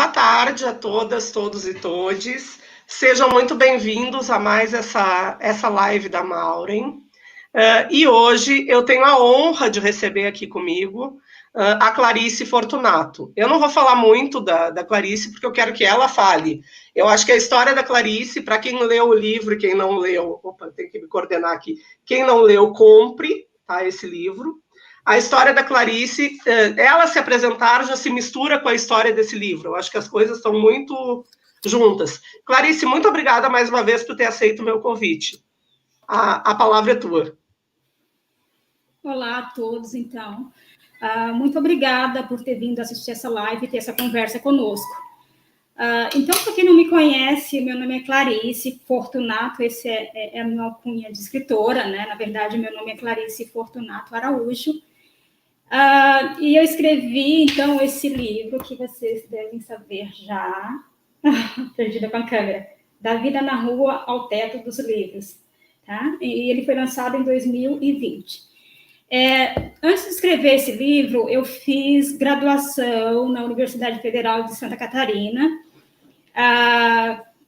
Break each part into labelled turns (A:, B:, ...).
A: boa tarde a todas, todos e todes. Sejam muito bem-vindos a mais essa live da Maureen. E hoje eu tenho a honra de receber aqui comigo a Clarice Fortunato. Eu não vou falar muito da Clarice, porque eu quero que ela fale. Eu acho que a história da Clarice, para quem leu o livro e quem não leu... Opa, tem que me coordenar aqui. Quem não leu, compre, tá, esse livro. A história da Clarice, ela se apresentar já se mistura com a história desse livro. Eu acho que as coisas estão muito juntas. Clarice, muito obrigada mais uma vez por ter aceito o meu convite. A palavra é tua.
B: Olá a todos, então. Muito obrigada por ter vindo assistir essa live e ter essa conversa conosco. Então, para quem não me conhece, meu nome é Clarice Fortunato, esse é a minha alcunha de escritora, né? Na verdade, meu nome é Clarice Fortunato Araújo. E eu escrevi, então, esse livro que vocês devem saber já, perdida com a câmera, Da Vida na Rua ao Teto dos Livros, tá? E ele foi lançado em 2020. Antes de escrever esse livro, eu fiz graduação na Universidade Federal de Santa Catarina,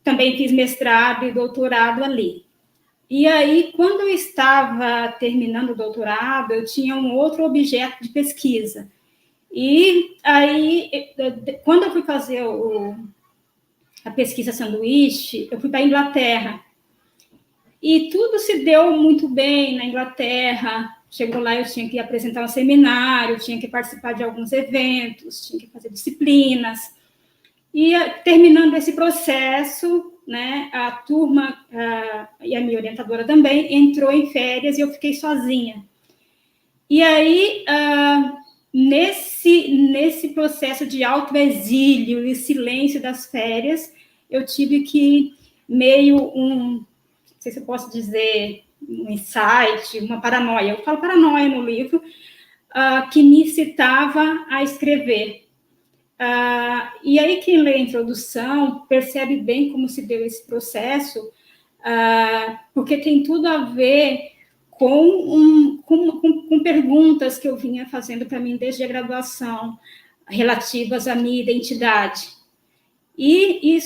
B: também fiz mestrado e doutorado ali. E aí, quando eu estava terminando o doutorado, eu tinha um outro objeto de pesquisa. E aí, quando eu fui fazer a pesquisa sanduíche, eu fui para a Inglaterra. E tudo se deu muito bem na Inglaterra. Chegou lá, eu tinha que apresentar um seminário, tinha que participar de alguns eventos, tinha que fazer disciplinas. E terminando esse processo, né, a turma e a minha orientadora também entrou em férias e eu fiquei sozinha. E aí, nesse processo de autoexílio e silêncio das férias, eu tive que não sei se eu posso dizer, um insight, uma paranoia. Eu falo paranoia no livro, que me incitava a escrever. E aí, quem lê a introdução percebe bem como se deu esse processo, porque tem tudo a ver com perguntas que eu vinha fazendo para mim desde a graduação, relativas à minha identidade. E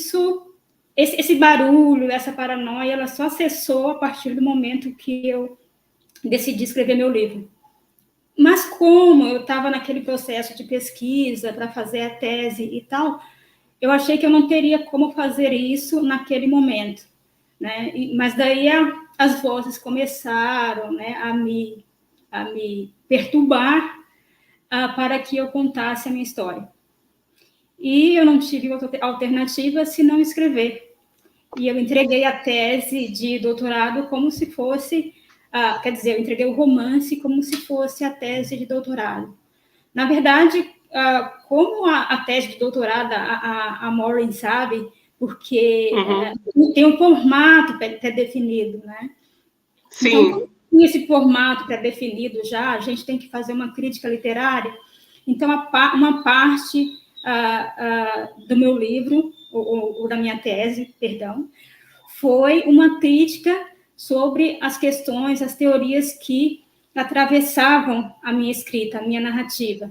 B: esse barulho, essa paranoia, ela só cessou a partir do momento que eu decidi escrever meu livro. Mas como eu estava naquele processo de pesquisa para fazer a tese e tal, eu achei que eu não teria como fazer isso naquele momento, né? Mas daí as vozes começaram, né, a me perturbar para que eu contasse a minha história. E eu não tive outra alternativa senão escrever. E eu entreguei a tese de doutorado como se fosse... quer dizer, eu entreguei o romance como se fosse a tese de doutorado. Na verdade, como a tese de doutorado, a Maureen sabe, porque tem um formato pré-definido, né?
A: Sim.
B: Então, com esse formato pré-definido já, a gente tem que fazer uma crítica literária. Então, uma parte do meu livro, ou da minha tese, perdão, foi uma crítica sobre as questões, as teorias que atravessavam a minha escrita, a minha narrativa.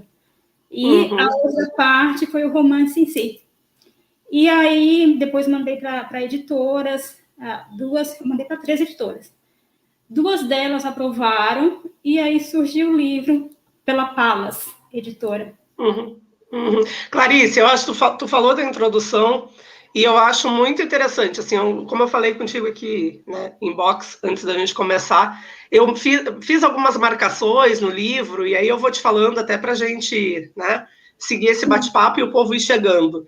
B: E a outra parte foi o romance em si. E aí, depois mandei para editoras, eu mandei para 3 editoras. 2 delas aprovaram, e aí surgiu o livro pela Palas, editora.
A: Clarice, eu acho que tu falou da introdução, e eu acho muito interessante, assim, como eu falei contigo aqui, né, inbox, antes da gente começar, eu fiz algumas marcações no livro, e aí eu vou te falando até para a gente, né, seguir esse bate-papo e o povo ir chegando.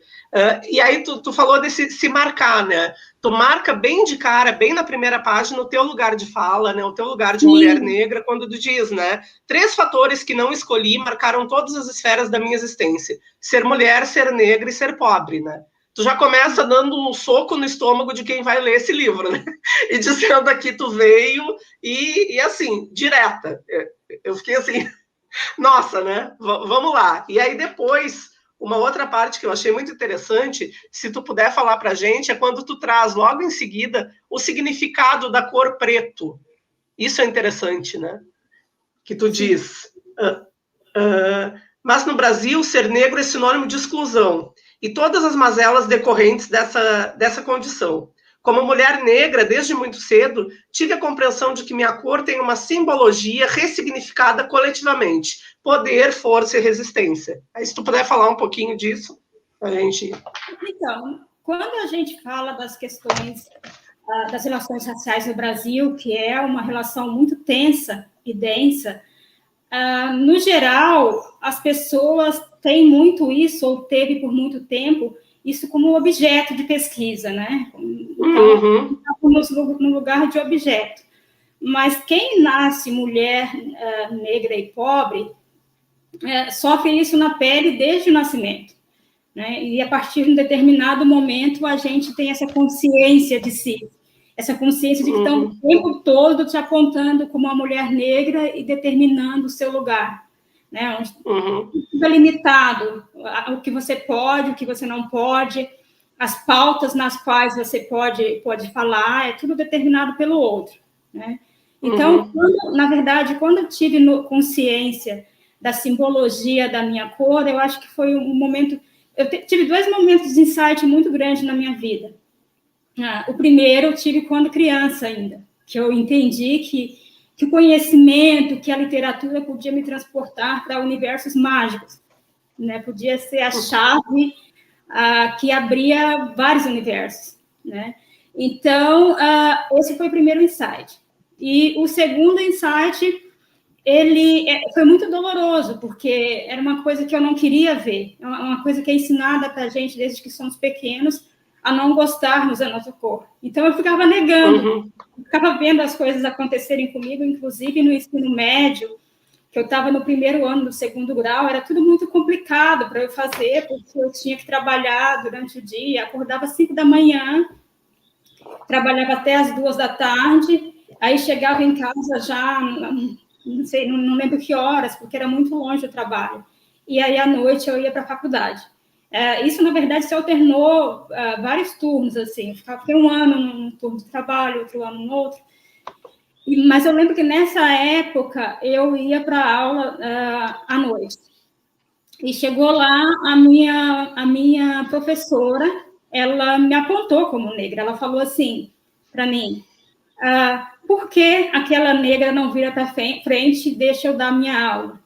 A: E aí tu falou desse se marcar, né? Tu marca bem de cara, bem na primeira página, o teu lugar de fala, né? O teu lugar de mulher negra, quando tu diz, né? 3 fatores que não escolhi marcaram todas as esferas da minha existência. Ser mulher, ser negra e ser pobre, né? Tu já começa dando um soco no estômago de quem vai ler esse livro, né? E dizendo aqui tu veio e assim, direta. Eu fiquei assim, nossa, né? Vamos lá. E aí depois, uma outra parte que eu achei muito interessante, se tu puder falar pra gente, é quando tu traz logo em seguida o significado da cor preto. Isso é interessante, né? Que tu diz... mas no Brasil, ser negro é sinônimo de exclusão. e todas as mazelas decorrentes dessa condição. Como mulher negra, desde muito cedo, tive a compreensão de que minha cor tem uma simbologia ressignificada coletivamente. Poder, força e resistência. Aí, se tu puder falar um pouquinho disso, a gente...
B: Então, quando a gente fala das questões das relações raciais no Brasil, que é uma relação muito tensa e densa, no geral, as pessoas têm muito isso, ou teve por muito tempo, isso como objeto de pesquisa, né? Então, estamos no lugar de objeto. Mas quem nasce mulher negra e pobre sofre isso na pele desde o nascimento, né? E a partir de um determinado momento a gente tem essa consciência de si, essa consciência de que estão o tempo todo te apontando como uma mulher negra e determinando o seu lugar, né? Onde tudo é limitado, o que você pode, o que você não pode, as pautas nas quais você pode falar, é tudo determinado pelo outro, né? Então, na verdade, quando eu tive consciência da simbologia da minha cor, eu acho que foi um momento... Eu tive 2 momentos de insight muito grandes na minha vida. O primeiro eu tive quando criança ainda, que eu entendi que o conhecimento, que a literatura podia me transportar para universos mágicos, né? Podia ser a chave que abria vários universos, né? Então, esse foi o primeiro insight. E o segundo insight, ele foi muito doloroso, porque era uma coisa que eu não queria ver, é uma coisa que é ensinada para a gente desde que somos pequenos, a não gostarmos da nossa cor. Então, eu ficava negando, ficava vendo as coisas acontecerem comigo, inclusive no ensino médio, que eu estava no primeiro ano do 2º grau, era tudo muito complicado para eu fazer, porque eu tinha que trabalhar durante o dia, acordava às 5 da manhã, trabalhava até às 2 da tarde, aí chegava em casa já, não sei, não lembro que horas, porque era muito longe o trabalho. E aí, à noite, eu ia para a faculdade. Isso, na verdade, se alternou vários turnos, assim. Fiquei um ano num turno de trabalho, outro ano no outro. Mas eu lembro que, nessa época, eu ia para a aula à noite. E chegou lá a minha professora, ela me apontou como negra. Ela falou assim para mim, por que aquela negra não vira para frente e deixa eu dar minha aula?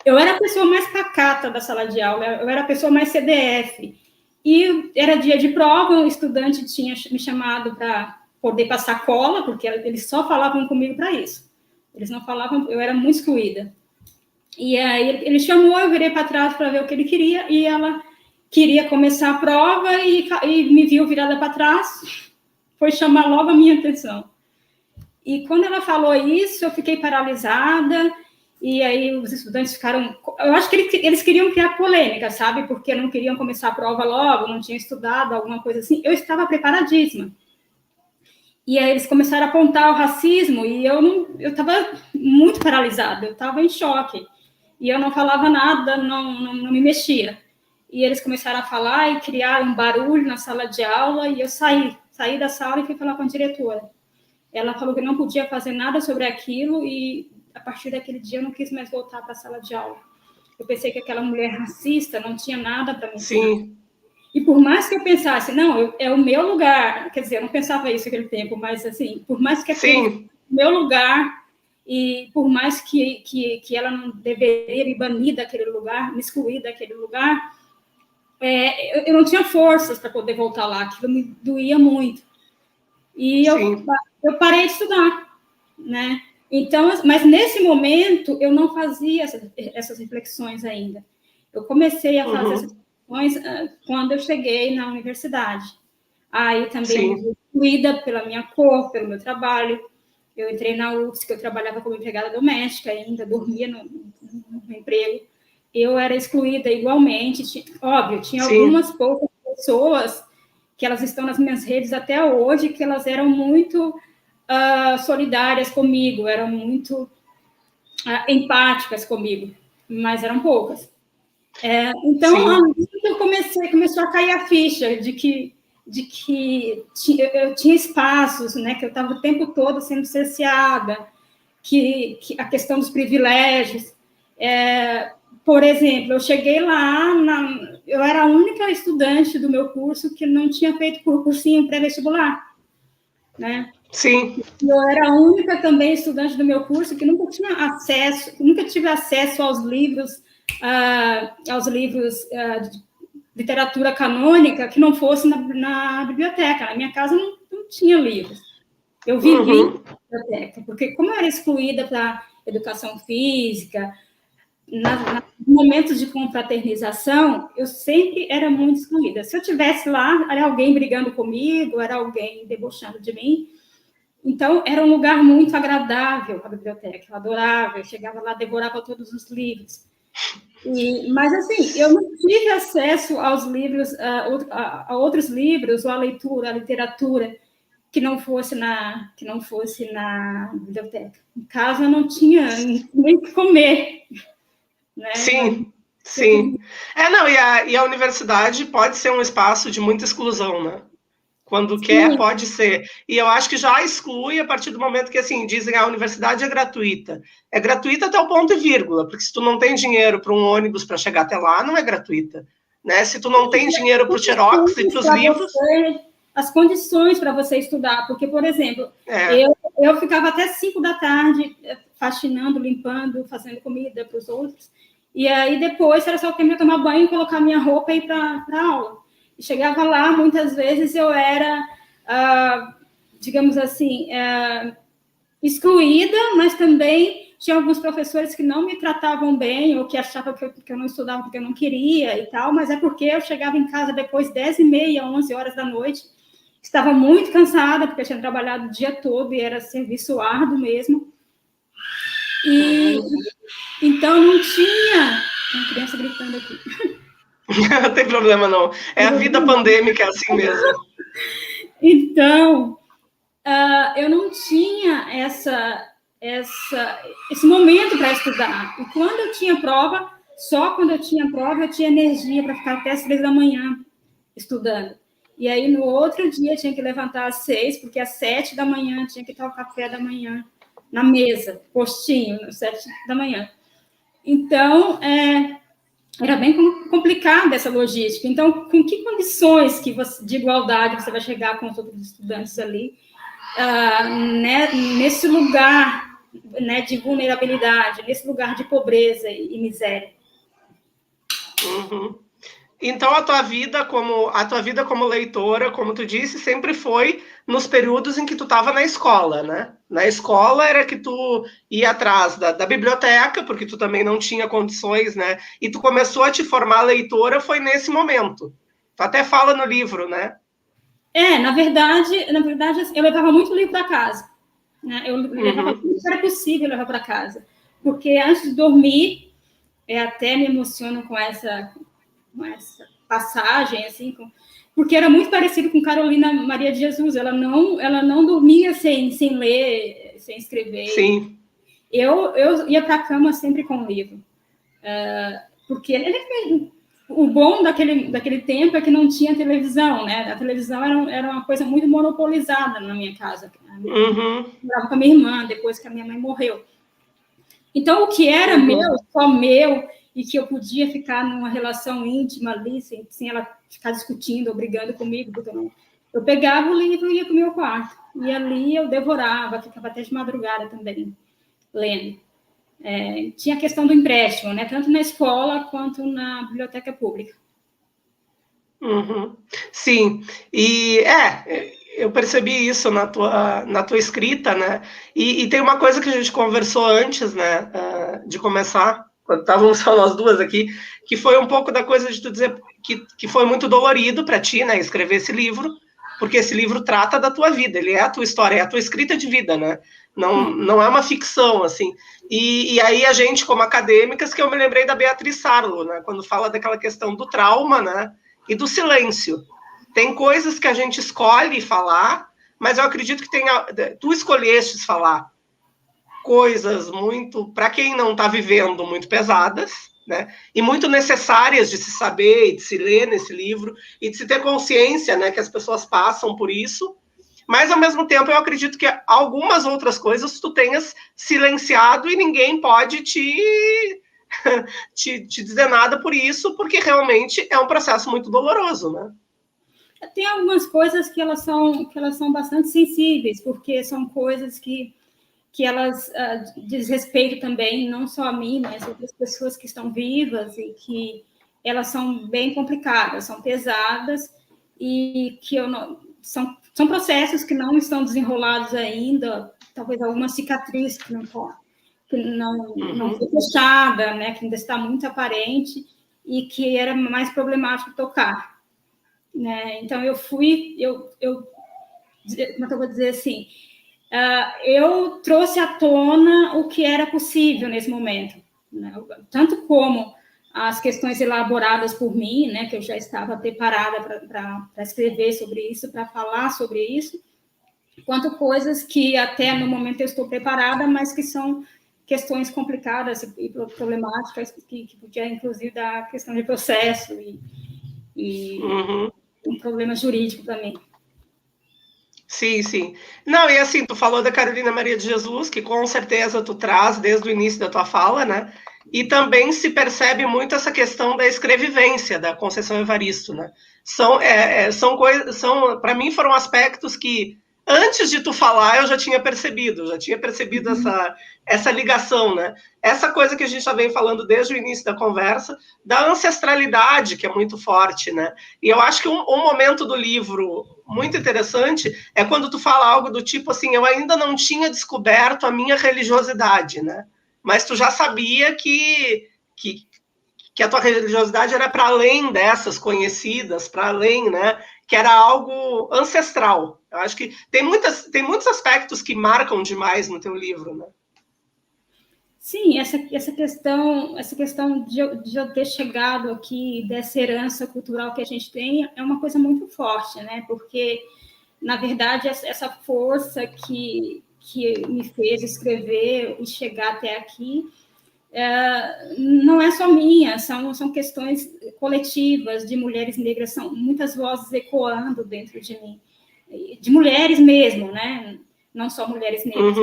B: Eu era a pessoa mais pacata da sala de aula, eu era a pessoa mais CDF. E era dia de prova, o estudante tinha me chamado para poder passar cola, porque eles só falavam comigo para isso. Eles não falavam, eu era muito excluída. E aí ele chamou, eu virei para trás para ver o que ele queria, e ela queria começar a prova e me viu virada para trás, foi chamar logo a minha atenção. E quando ela falou isso, eu fiquei paralisada, e aí os estudantes ficaram... Eu acho que eles queriam criar polêmica, sabe? Porque não queriam começar a prova logo, não tinham estudado, alguma coisa assim. Eu estava preparadíssima. E aí eles começaram a apontar o racismo, e eu estava muito paralisada, eu estava em choque. E eu não falava nada, não me mexia. E eles começaram a falar e criar um barulho na sala de aula, e eu saí da sala e fui falar com a diretora. Ela falou que não podia fazer nada sobre aquilo, e a partir daquele dia eu não quis mais voltar para a sala de aula. Eu pensei que aquela mulher racista não tinha nada para me ensinar.
A: Sim.
B: E por mais que eu pensasse, não, é o meu lugar, quer dizer, eu não pensava isso naquele tempo, mas assim, por mais que aquele fosse o meu lugar, e por mais que ela não deveria me banir daquele lugar, me excluir daquele lugar, eu não tinha forças para poder voltar lá, aquilo me doía muito. E eu parei de estudar, né? Então, mas nesse momento eu não fazia essas reflexões ainda. Eu comecei a fazer essas reflexões quando eu cheguei na universidade. Aí também fui excluída pela minha cor, pelo meu trabalho. Eu entrei na UFSC, que eu trabalhava como empregada doméstica ainda, dormia no emprego. Eu era excluída igualmente. Óbvio, tinha algumas poucas pessoas que elas estão nas minhas redes até hoje, que elas eram muito solidárias comigo, eram muito empáticas comigo, mas eram poucas. Então, começou a cair a ficha de que eu tinha espaços, né, que eu estava o tempo todo sendo cerceada, que a questão dos privilégios. Por exemplo, eu cheguei lá eu era a única estudante do meu curso que não tinha feito cursinho pré-vestibular, né?
A: Sim.
B: Eu era a única também estudante do meu curso que nunca tive acesso aos livros de literatura canônica que não fosse na biblioteca. Na minha casa não tinha livros. Eu vivi na biblioteca, porque como eu era excluída para educação física, nos momentos de confraternização, eu sempre era muito excluída. Se eu estivesse lá, era alguém brigando comigo, era alguém debochando de mim. Então, era um lugar muito agradável a biblioteca, eu adorava, eu chegava lá, devorava todos os livros. Mas, assim, eu não tive acesso aos livros, a outros livros, ou à leitura, à literatura, que não fosse na biblioteca. Em casa, eu não tinha nem o que comer. Né?
A: Sim, sim. Não, e a universidade pode ser um espaço de muita exclusão, né? Quando quer, pode ser. E eu acho que já exclui a partir do momento que, assim, dizem a universidade é gratuita. É gratuita até o ponto e vírgula, porque se tu não tem dinheiro para um ônibus para chegar até lá, não é gratuita. Né? Se tu não tem dinheiro para o xerox e para os livros...
B: As condições para você estudar, porque, por exemplo, eu ficava até 5 da tarde faxinando, limpando, fazendo comida para os outros, e aí depois era só o tempo de tomar banho, colocar minha roupa e ir para a aula. E chegava lá, muitas vezes eu era, digamos assim, excluída, mas também tinha alguns professores que não me tratavam bem, ou que achavam que eu não estudava porque eu não queria e tal, mas é porque eu chegava em casa depois 10h30, 11 horas da noite, estava muito cansada, porque eu tinha trabalhado o dia todo e era serviço árduo mesmo. E então não tinha... Uma criança gritando aqui.
A: Não tem problema, não. É a vida pandêmica, é assim mesmo.
B: Então, eu não tinha esse momento para estudar. E quando eu tinha prova, só quando eu tinha prova, eu tinha energia para ficar até as 3 da manhã estudando. E aí, no outro dia, eu tinha que levantar às 6, porque às 7 da manhã tinha que estar o café da manhã na mesa, postinho, às 7 da manhã. Então, era bem complicada essa logística. Então, com que condições de igualdade você vai chegar com os outros estudantes ali, né, nesse lugar, né, de vulnerabilidade, nesse lugar de pobreza e miséria?
A: Uhum. Então, a tua vida como leitora, como tu disse, sempre foi nos períodos em que tu estava na escola, né? Na escola era que tu ia atrás da biblioteca, porque tu também não tinha condições, né? E tu começou a te formar leitora, foi nesse momento. Tu até fala no livro, né?
B: Na verdade, eu levava muito livro para casa. Né? Eu levava tudo que era possível levar para casa. Porque antes de dormir, até me emociono com essa passagem, assim, porque era muito parecido com Carolina Maria de Jesus. Ela não dormia sem ler, sem escrever.
A: Sim.
B: Eu ia para a cama sempre com o livro. Porque o bom daquele tempo é que não tinha televisão, né? A televisão era uma coisa muito monopolizada na minha casa. Eu morava com a minha irmã, depois que a minha mãe morreu. Então, o que era só meu, e que eu podia ficar numa relação íntima ali, sem ela ficar discutindo ou brigando comigo, porque eu pegava o livro e ia para o meu quarto. E ali eu devorava, ficava até de madrugada também, lendo. Tinha a questão do empréstimo, né? Tanto na escola quanto na biblioteca pública.
A: Sim, e eu percebi isso na tua escrita, né? E tem uma coisa que a gente conversou antes, né, de começar, quando estávamos só nós duas aqui, que foi um pouco da coisa de tu dizer que foi muito dolorido para ti, né, escrever esse livro, porque esse livro trata da tua vida, ele é a tua história, é a tua escrita de vida, né? Não é uma ficção, assim. E aí a gente, como acadêmicas, que eu me lembrei da Beatriz Sarlo, né, quando fala daquela questão do trauma, né, e do silêncio. Tem coisas que a gente escolhe falar, mas eu acredito que tu escolhestes falar coisas muito, para quem não está vivendo, muito pesadas, né? E muito necessárias de se saber e de se ler nesse livro e de se ter consciência, né, que as pessoas passam por isso. Mas, ao mesmo tempo, eu acredito que algumas outras coisas tu tenhas silenciado e ninguém pode te te dizer nada por isso, porque realmente é um processo muito doloroso, né?
B: Tem algumas coisas que elas são bastante sensíveis, porque são coisas que elas diz respeito também, não só a mim, mas outras pessoas que estão vivas, e que elas são bem complicadas, são pesadas, e que são processos que não estão desenrolados ainda, talvez alguma cicatriz que não foi fechada, né, que ainda está muito aparente, e que era mais problemático tocar, né? Então, como é que eu vou dizer assim, eu trouxe à tona o que era possível nesse momento, né? Tanto como as questões elaboradas por mim, né, que eu já estava preparada para escrever sobre isso, para falar sobre isso, quanto coisas que até no momento eu estou preparada, mas que são questões complicadas e problemáticas, que podia, inclusive, dar questão de processo e um problema jurídico também.
A: Sim, sim. Não, e assim, tu falou da Carolina Maria de Jesus, que com certeza tu traz desde o início da tua fala, né? E também se percebe muito essa questão da escrevivência da Conceição Evaristo, né? São coisas, para mim foram aspectos que antes de tu falar eu já tinha percebido essa ligação, né? Essa coisa que a gente já vem falando desde o início da conversa, da ancestralidade, que é muito forte, né? E eu acho que um momento do livro muito interessante é quando tu fala algo do tipo assim, eu ainda não tinha descoberto a minha religiosidade, né? Mas tu já sabia que a tua religiosidade era para além dessas conhecidas, para além, né? Que era algo ancestral. Eu acho que tem muitos aspectos que marcam demais no teu livro, né?
B: Sim, essa questão de eu ter chegado aqui, dessa herança cultural que a gente tem, é uma coisa muito forte, né? Porque, na verdade, essa força que me fez escrever e chegar até aqui não é só minha, são questões coletivas de mulheres negras, são muitas vozes ecoando dentro de mim, de mulheres mesmo, né? Não só mulheres negras,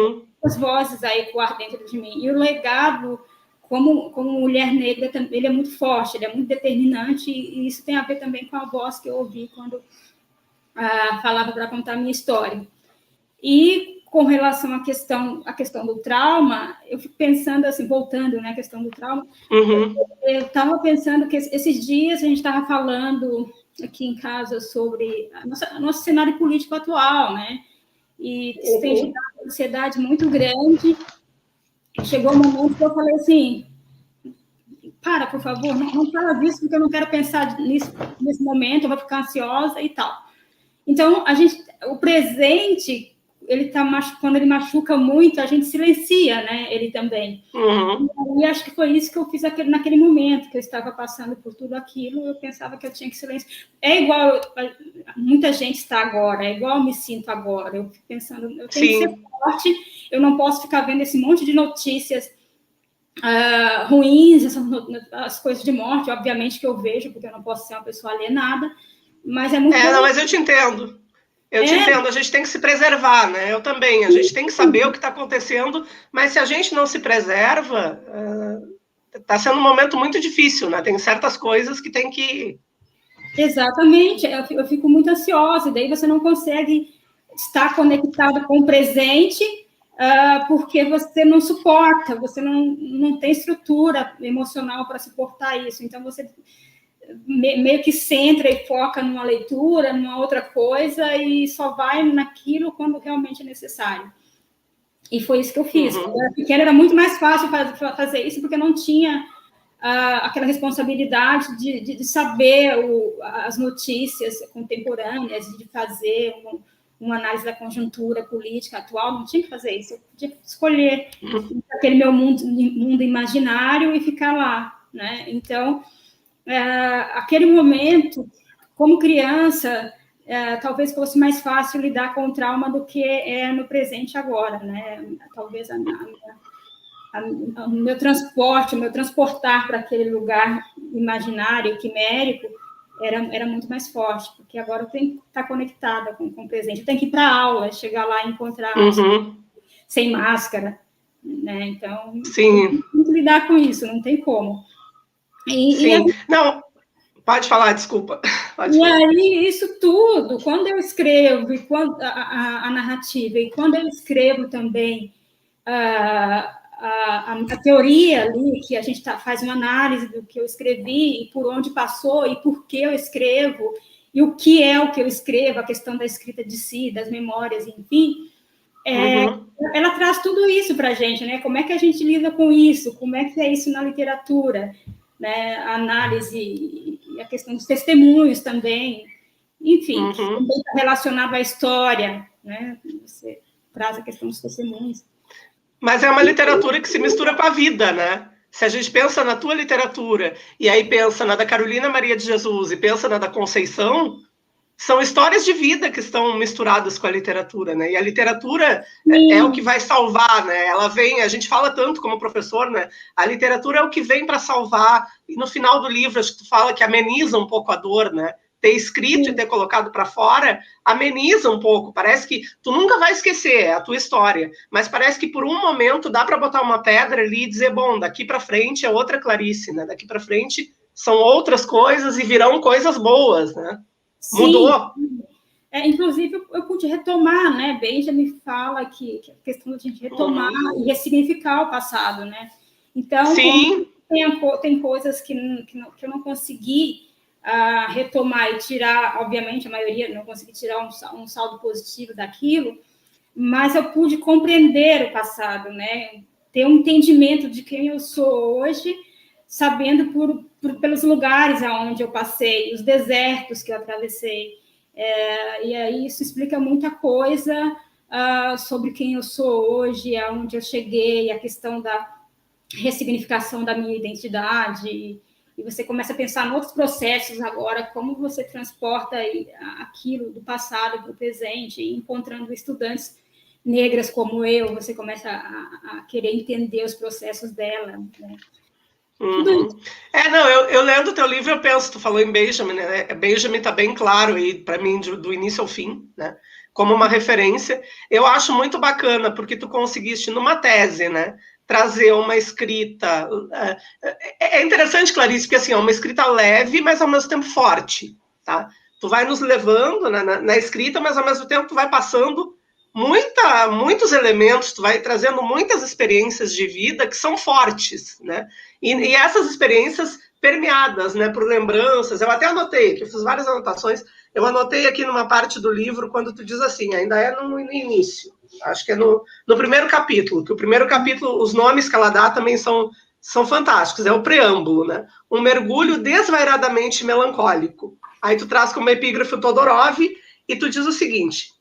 B: as vozes a ecoar dentro de mim. E o legado, como mulher negra, ele é muito forte, ele é muito determinante, e isso tem a ver também com a voz que eu ouvi quando falava para contar a minha história. E com relação à questão do trauma, eu fico pensando assim, voltando, né, a questão do trauma, eu estava pensando que esses dias a gente estava falando aqui em casa sobre nosso cenário político atual, né? E isso tem gerado uma ansiedade muito grande. Chegou um momento que eu falei assim, por favor, não fala disso, porque eu não quero pensar nisso nesse momento, eu vou ficar ansiosa e tal. Então, o presente, quando ele machuca muito, a gente silencia, né, ele também. E acho que foi isso que eu fiz naquele momento, que eu estava passando por tudo aquilo, eu pensava que eu tinha que silenciar. É igual muita gente está agora, é igual eu me sinto agora. Eu fico pensando, eu tenho que ser forte, eu não posso ficar vendo esse monte de notícias ruins, as coisas de morte, obviamente que eu vejo, porque eu não posso ser uma pessoa alienada, mas é muito...
A: não, mas eu te entendo. Eu te entendo, a gente tem que se preservar, né? Eu também, a gente tem que saber o que está acontecendo, mas se a gente não se preserva, está sendo um momento muito difícil, né? Tem certas coisas que tem que...
B: Exatamente, eu fico muito ansiosa, e daí você não consegue estar conectado com o presente, porque você não suporta, você não tem estrutura emocional para suportar isso, então você meio que centra e foca numa leitura, numa outra coisa, e só vai naquilo quando realmente é necessário. E foi isso que eu fiz. Quando eu era pequena, era muito mais fácil fazer isso, porque eu não tinha aquela responsabilidade de saber as notícias contemporâneas, de fazer uma análise da conjuntura política atual, não tinha que fazer isso. Eu podia escolher aquele meu mundo imaginário e ficar lá, né? Então, aquele momento, como criança, talvez fosse mais fácil lidar com o trauma do que é no presente agora, né? Talvez o meu transportar para aquele lugar imaginário, quimérico, era muito mais forte, porque agora eu tenho que estar conectada com o presente, eu tenho que ir para a aula, chegar lá e encontrar sem máscara, né? Então,
A: sim.
B: que lidar com isso, não tem como.
A: Sim, não, pode falar, desculpa. Pode falar.
B: Aí, isso tudo, quando eu escrevo e quando, a narrativa, e quando eu escrevo também a teoria ali, que a gente faz uma análise do que eu escrevi, e por onde passou, e por que eu escrevo, e o que é o que eu escrevo, a questão da escrita de si, das memórias, enfim, ela traz tudo isso para a gente, né? Como é que a gente lida com isso? Como é que é isso na literatura? Né? A análise e a questão dos testemunhos também. Enfim, também está relacionado à história, né? Você traz a questão dos testemunhos.
A: Mas é uma literatura que se mistura com a vida, né? Se a gente pensa na tua literatura, e aí pensa na da Carolina Maria de Jesus, e pensa na da Conceição, são histórias de vida que estão misturadas com a literatura, né? E a literatura é o que vai salvar, né? Ela vem, a gente fala tanto como professor, né? A literatura é o que vem para salvar, e no final do livro, acho que tu fala que ameniza um pouco a dor, né? Ter escrito e ter colocado para fora ameniza um pouco. Parece que tu nunca vai esquecer a tua história, mas parece que por um momento dá para botar uma pedra ali e dizer, bom, daqui para frente é outra Clarice, né? Daqui para frente são outras coisas e virão coisas boas, né?
B: Sim.
A: Mudou.
B: Inclusive, eu pude retomar, né? Benjamin fala que a questão da gente retomar e ressignificar o passado, né? Então, tem coisas que eu não consegui retomar e tirar, obviamente, a maioria não consegui tirar um saldo positivo daquilo, mas eu pude compreender o passado, né? Ter um entendimento de quem eu sou hoje, sabendo pelos lugares aonde eu passei, os desertos que eu atravessei. E aí isso explica muita coisa sobre quem eu sou hoje, aonde eu cheguei, a questão da ressignificação da minha identidade, e você começa a pensar em outros processos agora, como você transporta aquilo do passado para o presente, e encontrando estudantes negras como eu, você começa a querer entender os processos dela, né?
A: Eu lendo o teu livro, eu penso, tu falou em Benjamin, né? Benjamin está bem claro aí, para mim, do início ao fim, né? Como uma referência. Eu acho muito bacana, porque tu conseguiste, numa tese, né? Trazer uma escrita. É interessante, Clarice, porque assim, é uma escrita leve, mas ao mesmo tempo forte, tá? Tu vai nos levando na escrita, mas ao mesmo tempo tu vai passando muitos elementos, tu vai trazendo muitas experiências de vida que são fortes, né? E essas experiências permeadas, né, por lembranças. Eu até anotei aqui, eu fiz várias anotações. Eu anotei aqui numa parte do livro, quando tu diz assim, ainda é no início, acho que é no primeiro capítulo, que o primeiro capítulo, os nomes que ela dá também são fantásticos, é o preâmbulo, né? Um mergulho desvairadamente melancólico. Aí tu traz como epígrafe o Todorov e tu diz o seguinte: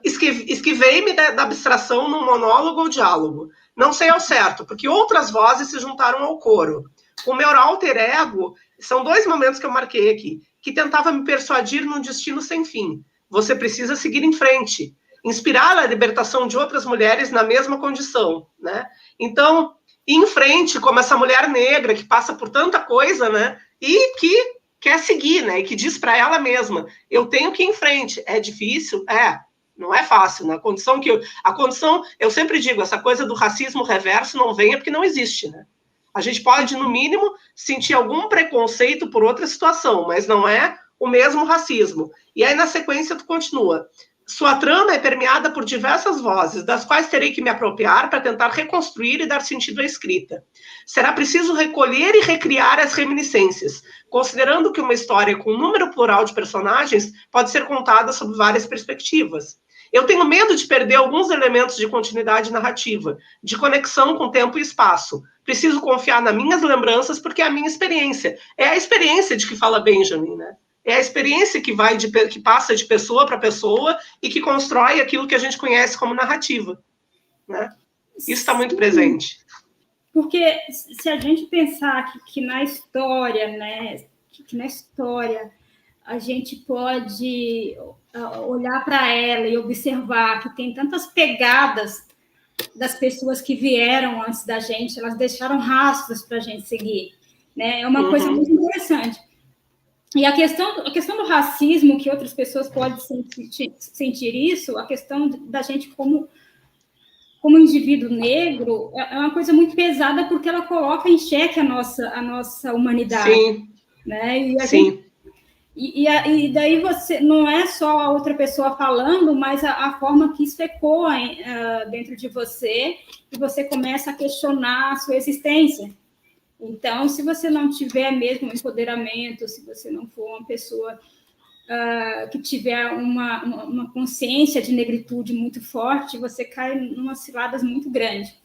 A: esquivei-me da abstração num monólogo ou diálogo. Não sei ao certo, porque outras vozes se juntaram ao coro. O meu alter ego, são 2 momentos que eu marquei aqui, que tentava me persuadir num destino sem fim. Você precisa seguir em frente, inspirar a libertação de outras mulheres na mesma condição, né? Então, ir em frente, como essa mulher negra que passa por tanta coisa, né? E que quer seguir, né? E que diz para ela mesma, eu tenho que ir em frente. É difícil? Não é fácil, né? A condição, eu sempre digo, essa coisa do racismo reverso não venha porque não existe, né? A gente pode, no mínimo, sentir algum preconceito por outra situação, mas não é o mesmo racismo. E aí, na sequência, tu continua. Sua trama é permeada por diversas vozes, das quais terei que me apropriar para tentar reconstruir e dar sentido à escrita. Será preciso recolher e recriar as reminiscências, considerando que uma história com um número plural de personagens pode ser contada sob várias perspectivas. Eu tenho medo de perder alguns elementos de continuidade narrativa, de conexão com tempo e espaço. Preciso confiar nas minhas lembranças, porque é a minha experiência. É a experiência de que fala Benjamin, né? É a experiência que passa de pessoa para pessoa e que constrói aquilo que a gente conhece como narrativa, né? Isso está muito presente.
B: Porque se a gente pensar que na história, né, que na história a gente pode olhar para ela e observar que tem tantas pegadas das pessoas que vieram antes da gente, elas deixaram rastros para a gente seguir, né? É uma coisa muito interessante. E a questão do racismo, que outras pessoas podem sentir isso, a questão da gente como como indivíduo negro, é uma coisa muito pesada, porque ela coloca em xeque a nossa humanidade.
A: Sim,
B: né? E
A: sim.
B: E daí você não é só a outra pessoa falando, mas a forma que isso ecoa dentro de você, e você começa a questionar a sua existência. Então, se você não tiver mesmo empoderamento, se você não for uma pessoa que tiver uma consciência de negritude muito forte, você cai em umas ciladas muito grandes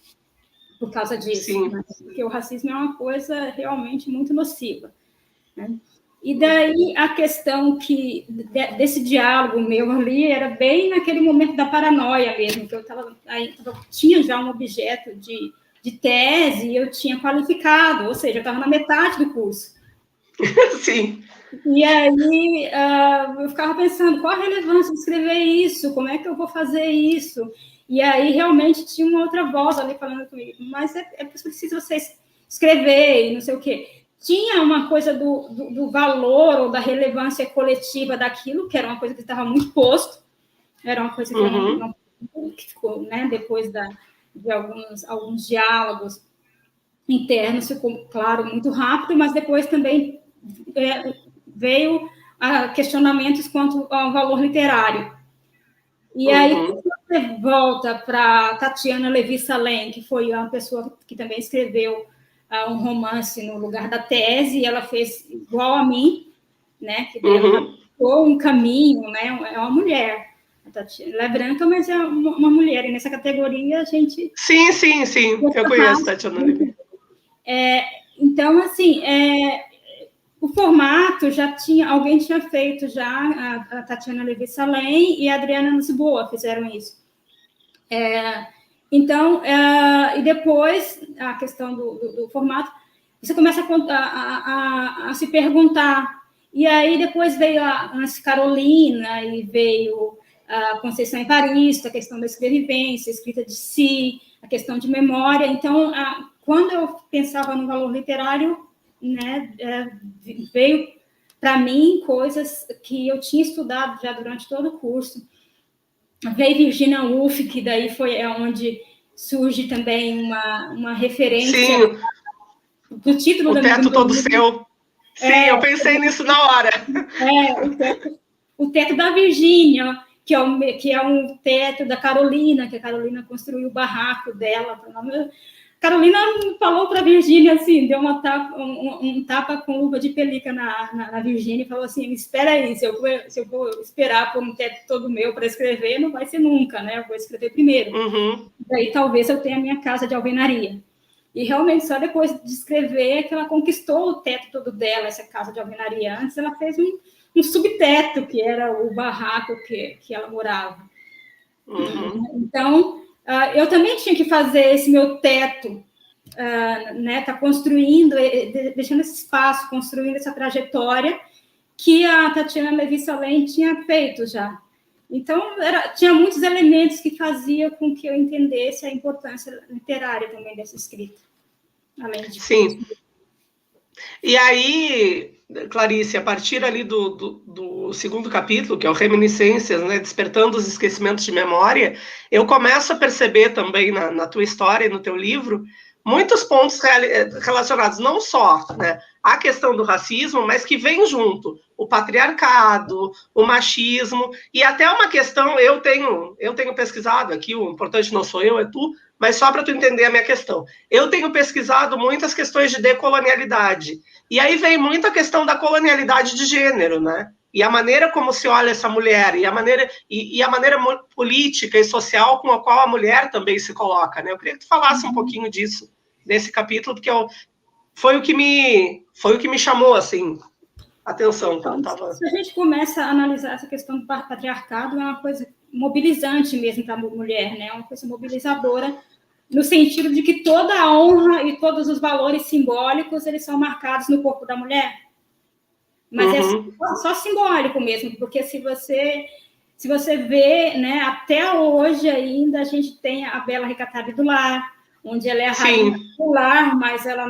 B: por causa disso. Né? Porque o racismo é uma coisa realmente muito nociva. Né? E daí a questão desse diálogo meu ali era bem naquele momento da paranoia mesmo, que eu tinha já um objeto de tese e eu tinha qualificado, ou seja, eu estava na metade do curso.
A: Sim.
B: E aí eu ficava pensando, qual a relevância de escrever isso? Como é que eu vou fazer isso? E aí realmente tinha uma outra voz ali falando comigo, mas é preciso você escrever e não sei o quê. Tinha uma coisa do valor ou da relevância coletiva daquilo, que era uma coisa que estava muito posto, era uma coisa que eu não que ficou, né, depois de alguns diálogos internos, ficou claro muito rápido, mas depois também veio a questionamentos quanto ao valor literário. E aí, quando você volta para Tatiana Levi Salem, que foi uma pessoa que também escreveu um romance no lugar da tese, e ela fez igual a mim, né? Que deu um caminho, né? É uma mulher. Ela é branca, mas é uma mulher. E nessa categoria a gente...
A: Sim. Eu conheço a Tatiana Levi.
B: Então, assim, o formato alguém tinha feito já, a Tatiana Levi Salem e a Adriana Lisboa fizeram isso. Então, e depois, a questão do formato, você começa a se perguntar. E aí, depois veio a Ana Carolina, e veio a Conceição Evaristo, a questão da escrevivência, a escrita de si, a questão de memória. Então, quando eu pensava no valor literário, né, veio para mim coisas que eu tinha estudado já durante todo o curso. Veio Virginia Woolf, que daí foi onde surge também uma referência do título
A: do Teto Todo Seu. Sim, eu pensei nisso na hora.
B: O teto da Virginia, que é um teto da Carolina, que a Carolina construiu o barraco dela. Carolina falou para a Virgínia, assim, deu um tapa com luva de pelica na Virgínia e falou assim, espera aí, se eu vou esperar por um teto todo meu para escrever, não vai ser nunca, né? Eu vou escrever primeiro. Daí talvez eu tenha a minha casa de alvenaria. E realmente, só depois de escrever que ela conquistou o teto todo dela, essa casa de alvenaria. Antes ela fez um subteto, que era o barraco que ela morava. Então... eu também tinha que fazer esse meu teto, né? Tá construindo, deixando esse espaço, construindo essa trajetória que a Tatiana Levi Salem tinha feito já. Então, tinha muitos elementos que faziam com que eu entendesse a importância literária também dessa escrita. Além de
A: Sim. E aí, Clarice, a partir ali do segundo capítulo, que é o Reminiscências, né, Despertando os Esquecimentos de Memória, eu começo a perceber também na tua história e no teu livro muitos pontos relacionados não só, né, à questão do racismo, mas que vem junto o patriarcado, o machismo, e até uma questão, eu tenho pesquisado aqui, o importante não sou eu, é tu, mas só para tu entender a minha questão. Eu tenho pesquisado muitas questões de decolonialidade, e aí vem muito a questão da colonialidade de gênero, né? E a maneira como se olha essa mulher, e a maneira política e social com a qual a mulher também se coloca, né? Eu queria que tu falasse um pouquinho disso, nesse capítulo, porque foi o que me chamou, assim, a atenção. Quando tava...
B: Se a gente começa a analisar essa questão do patriarcado, é uma coisa mobilizante mesmo para a mulher, né? É uma coisa mobilizadora, no sentido de que toda a honra e todos os valores simbólicos, eles são marcados no corpo da mulher. Mas é só simbólico mesmo, porque se você vê, né, até hoje ainda a gente tem a Bela Recatada do Lar, onde ela é a rainha do lar, mas ela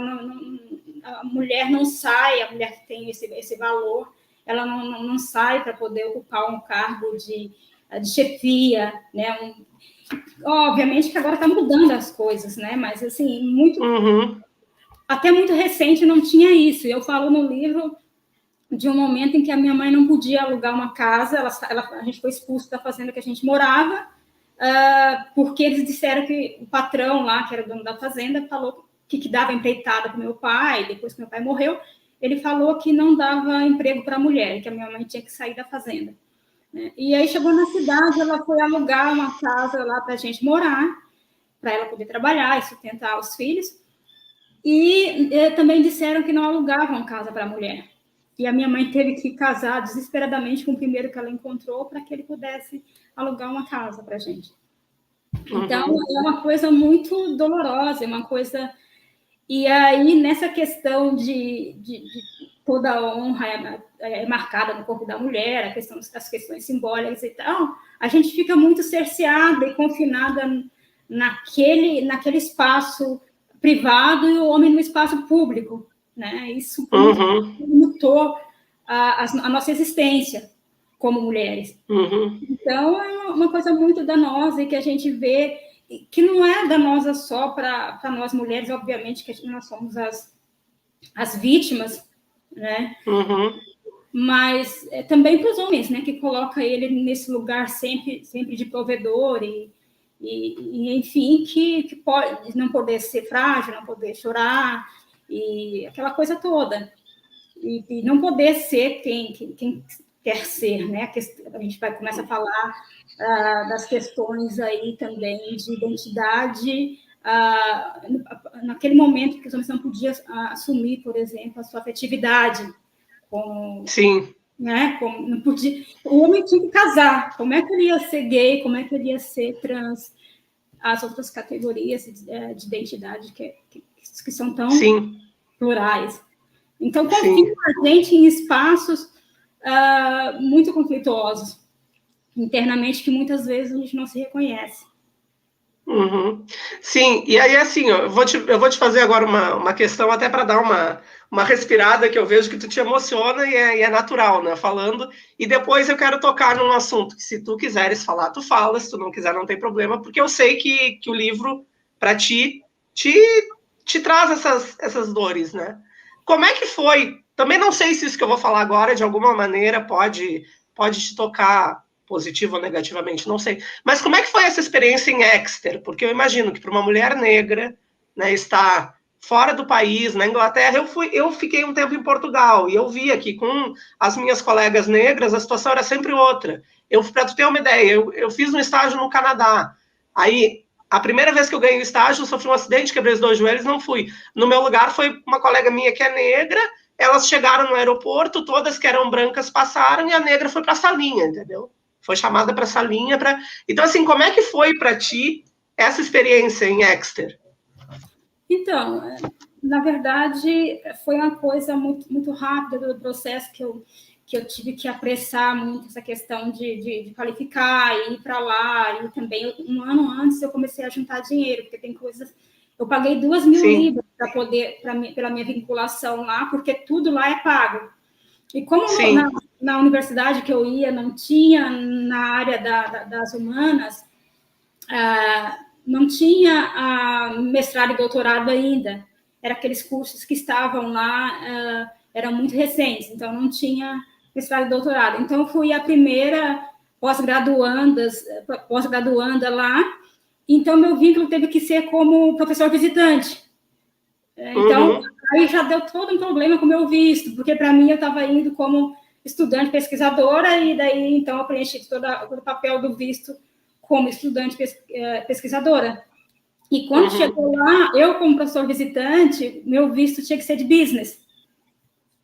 B: a mulher não sai, a mulher que tem esse valor, ela não sai para poder ocupar um cargo de chefia, né? Obviamente que agora está mudando as coisas, né? Mas, assim,
A: Uhum.
B: até muito recente não tinha isso. Eu falo no livro de um momento em que a minha mãe não podia alugar uma casa, a gente foi expulso da fazenda que a gente morava, porque eles disseram que o patrão lá, que era o dono da fazenda, falou que dava empreitada para o meu pai, depois que meu pai morreu, ele falou que não dava emprego para a mulher, que a minha mãe tinha que sair da fazenda. E aí chegou na cidade, ela foi alugar uma casa lá para a gente morar, para ela poder trabalhar e sustentar os filhos, e também disseram que não alugavam casa para a mulher. E a minha mãe teve que casar desesperadamente com o primeiro que ela encontrou para que ele pudesse alugar uma casa para a gente. Então, é uma coisa muito dolorosa, é uma coisa... E aí, nessa questão de toda a honra é marcada no corpo da mulher, as questões simbólicas e tal, a gente fica muito cerceada e confinada naquele espaço privado e o homem no espaço público, né? Isso limitou a nossa existência como mulheres. Então, é uma coisa muito danosa e que a gente vê que não é danosa só para nós mulheres, obviamente que nós somos as vítimas, né? Mas também para os homens, né? Que coloca ele nesse lugar sempre de provedor e enfim, que pode não poder ser frágil, não poder chorar e aquela coisa toda. E não poder ser quem quer ser, né? A gente começa a falar das questões aí também de identidade, naquele momento que os homens não podiam assumir, por exemplo, a sua afetividade.
A: Sim.
B: Né? Não podia, o homem tinha que casar. Como é que ele ia ser gay? Como é que ele ia ser trans? As outras categorias de identidade que são tão plurais. Então, confia a gente em espaços muito conflituosos, internamente, que muitas vezes a gente não se reconhece.
A: Sim, e aí assim, eu vou te fazer agora uma questão até para dar uma respirada, que eu vejo que tu te emociona e é natural, né, falando, e depois eu quero tocar num assunto que se tu quiseres falar, tu fala, se tu não quiser não tem problema, porque eu sei que o livro, para ti, te traz essas dores, né? Como é que foi? Também não sei se isso que eu vou falar agora, de alguma maneira, pode te tocar positivo ou negativamente, não sei. Mas como é que foi essa experiência em Exeter? Porque eu imagino que para uma mulher negra, né, estar fora do país, na Inglaterra, eu fiquei um tempo em Portugal, e eu via que com as minhas colegas negras, a situação era sempre outra. Para tu ter uma ideia, eu fiz um estágio no Canadá. Aí, a primeira vez que eu ganhei o estágio, eu sofri um acidente, quebrei os 2 joelhos, não fui. No meu lugar foi uma colega minha que é negra, elas chegaram no aeroporto, todas que eram brancas passaram, e a negra foi para a salinha, entendeu? Foi chamada para a salinha. Então, assim, como é que foi para ti essa experiência em Exeter?
B: Então, na verdade, foi uma coisa muito, muito rápida do processo que eu tive que apressar muito essa questão de qualificar e ir para lá. E também, um ano antes, eu comecei a juntar dinheiro, porque tem coisas... Eu paguei 2.000 libras pela minha vinculação lá, porque tudo lá é pago. E como na universidade que eu ia não tinha, na área das humanas, não tinha mestrado e doutorado ainda. Eram aqueles cursos que estavam lá, eram muito recentes, então não tinha mestrado e doutorado. Então, eu fui a primeira pós-graduanda lá, então meu vínculo teve que ser como professor visitante. Então, aí já deu todo um problema com o meu visto, porque para mim eu estava indo como estudante pesquisadora, e daí então eu preenchi todo o papel do visto como estudante pesquisadora. E quando chegou lá, eu como professor visitante, meu visto tinha que ser de business.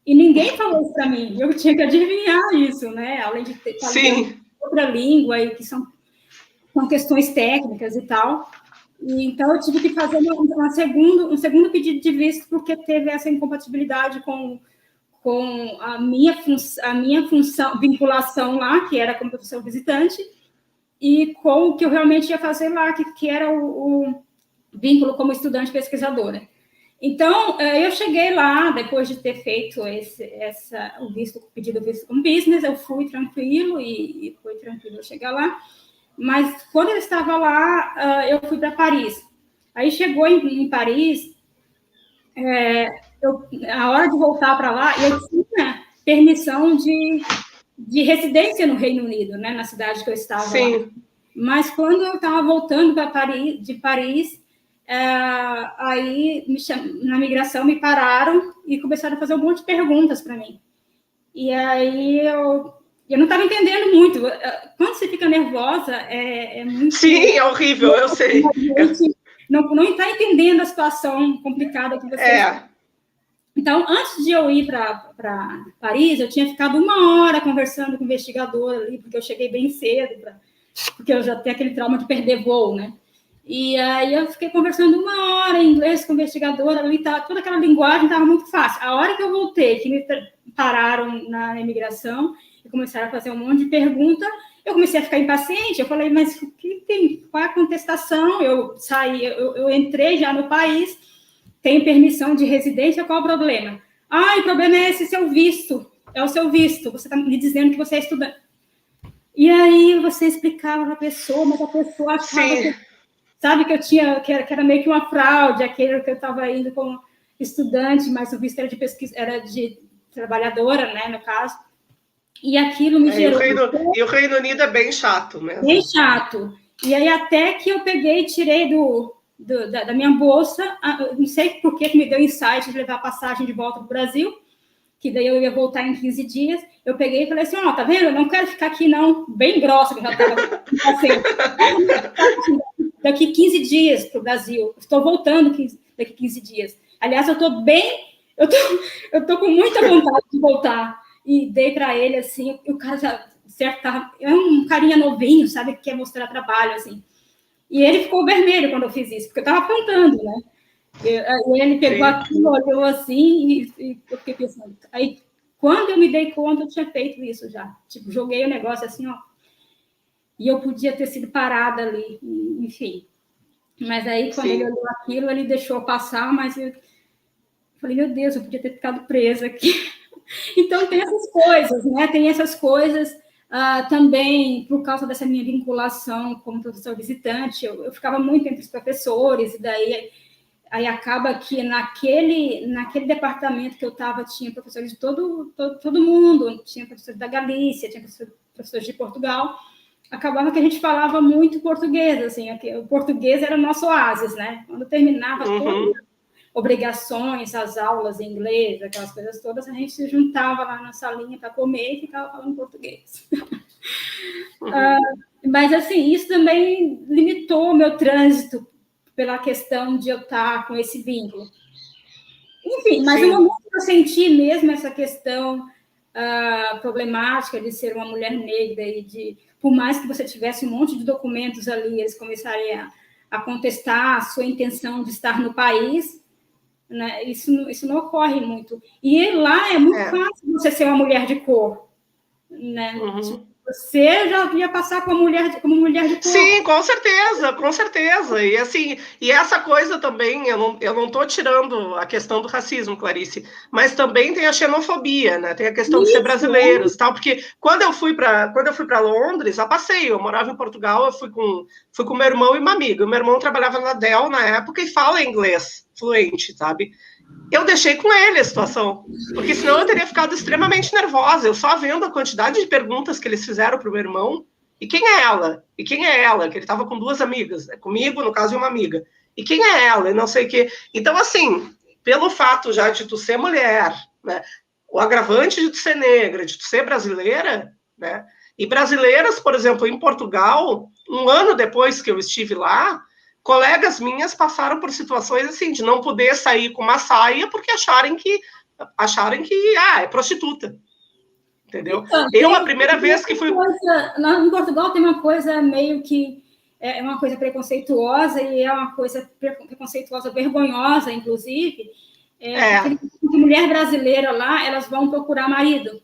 B: E ninguém falou isso para mim, eu tinha que adivinhar isso, né? Além de ter outra língua, e que são questões técnicas e tal. Então, eu tive que fazer um segundo pedido de visto, porque teve essa incompatibilidade com a minha função, vinculação lá, que era como professor visitante, e com o que eu realmente ia fazer lá, que era o vínculo como estudante pesquisadora. Então, eu cheguei lá, depois de ter feito o pedido de visto como business, eu fui tranquilo, e foi tranquilo eu chegar lá. Mas quando eu estava lá, eu fui para Paris. Aí chegou em Paris, a hora de voltar para lá, eu tinha permissão de residência no Reino Unido, né, na cidade que eu estava lá.
A: Sim.
B: Mas quando eu estava voltando para Paris, de Paris, aí na migração me pararam e começaram a fazer um monte de perguntas para mim. E aí eu não estava entendendo muito. Quando você fica nervosa, é muito...
A: Sim, é horrível, eu sei.
B: Não está entendendo a situação complicada que você está. Então, antes de eu ir para Paris, eu tinha ficado 1 hora conversando com o investigador ali, porque eu cheguei bem cedo, porque eu já tenho aquele trauma de perder voo, né? E aí eu fiquei conversando 1 hora em inglês com o investigador ali, toda aquela linguagem estava muito fácil. A hora que eu voltei, que me pararam na imigração e começaram a fazer um monte de perguntas, eu comecei a ficar impaciente. Eu falei, mas o que tem? Qual é a contestação? Eu saí, eu entrei já no país, tenho permissão de residência, qual o problema? O problema é esse seu visto, é o seu visto, você está me dizendo que você é estudante. E aí você explicava para a pessoa, mas a pessoa achava que, sabe, que era meio que uma fraude, aquele que eu estava indo como estudante, mas o visto era de pesquisa, era de trabalhadora, né, no caso. E aquilo me gerou...
A: E o Reino Unido é bem chato mesmo.
B: Bem chato. E aí até que eu peguei e tirei da minha bolsa, não sei por que me deu insight de levar a passagem de volta para o Brasil, que daí eu ia voltar em 15 dias, eu peguei e falei assim, tá vendo? Eu não quero ficar aqui, não, bem grossa, que eu já estava assim, daqui 15 dias para o Brasil, estou voltando daqui 15 dias. Aliás, eu estou com muita vontade de voltar, e dei para ele, assim, o cara já, certo, é um carinha novinho, sabe, que quer mostrar trabalho, assim, e ele ficou vermelho quando eu fiz isso, porque eu estava apontando, né? E ele pegou aquilo, olhou assim, e eu fiquei pensando. Aí, quando eu me dei conta, eu tinha feito isso já. Tipo, joguei o negócio assim, e eu podia ter sido parada ali, enfim. Mas aí, quando ele olhou aquilo, ele deixou passar, mas eu falei, meu Deus, eu podia ter ficado presa aqui. Então, tem essas coisas, né? Tem essas coisas também, por causa dessa minha vinculação como professor visitante, eu ficava muito entre os professores, e daí... Aí acaba que naquele departamento que eu estava, tinha professores de todo mundo, tinha professores da Galícia, tinha professores de Portugal. Acabava que a gente falava muito português, assim, o português era o nosso oásis, né? Quando terminava todas as obrigações, as aulas em inglês, aquelas coisas todas, a gente se juntava lá na salinha para comer e ficava falando português. Mas, assim, isso também limitou o meu trânsito pela questão de eu estar com esse vínculo. Enfim, mas no momento que eu senti mesmo essa questão problemática de ser uma mulher negra e por mais que você tivesse um monte de documentos ali, eles começarem a contestar a sua intenção de estar no país, né, isso não ocorre muito. E lá é muito fácil você ser uma mulher de cor, né? Você já ia passar como mulher de cor.
A: Sim, com certeza, com certeza. E assim, e essa coisa também, eu não estou tirando a questão do racismo, Clarice, mas também tem a xenofobia, né? Tem a questão de ser brasileiros, tal, porque quando eu fui para Londres, a passeio, eu morava em Portugal, eu fui com meu irmão e uma amiga. O meu irmão trabalhava na Dell na época e fala inglês fluente, sabe? Eu deixei com ele a situação, porque senão eu teria ficado extremamente nervosa. Eu só vendo a quantidade de perguntas que eles fizeram para o meu irmão. E quem é ela? E quem é ela? Que ele estava com 2 amigas, né? Comigo, no caso, e uma amiga. E quem é ela? E não sei o quê. Então, assim, pelo fato já de tu ser mulher, né? O agravante de tu ser negra, de tu ser brasileira, né? E brasileiras, por exemplo, em Portugal, 1 ano depois que eu estive lá, colegas minhas passaram por situações assim, de não poder sair com uma saia porque acharem que é prostituta. Entendeu?
B: Então,
A: a primeira vez que fui...
B: Em Portugal tem uma coisa meio que... É uma coisa preconceituosa, e é uma coisa preconceituosa, vergonhosa, inclusive, porque mulher brasileira lá, elas vão procurar marido.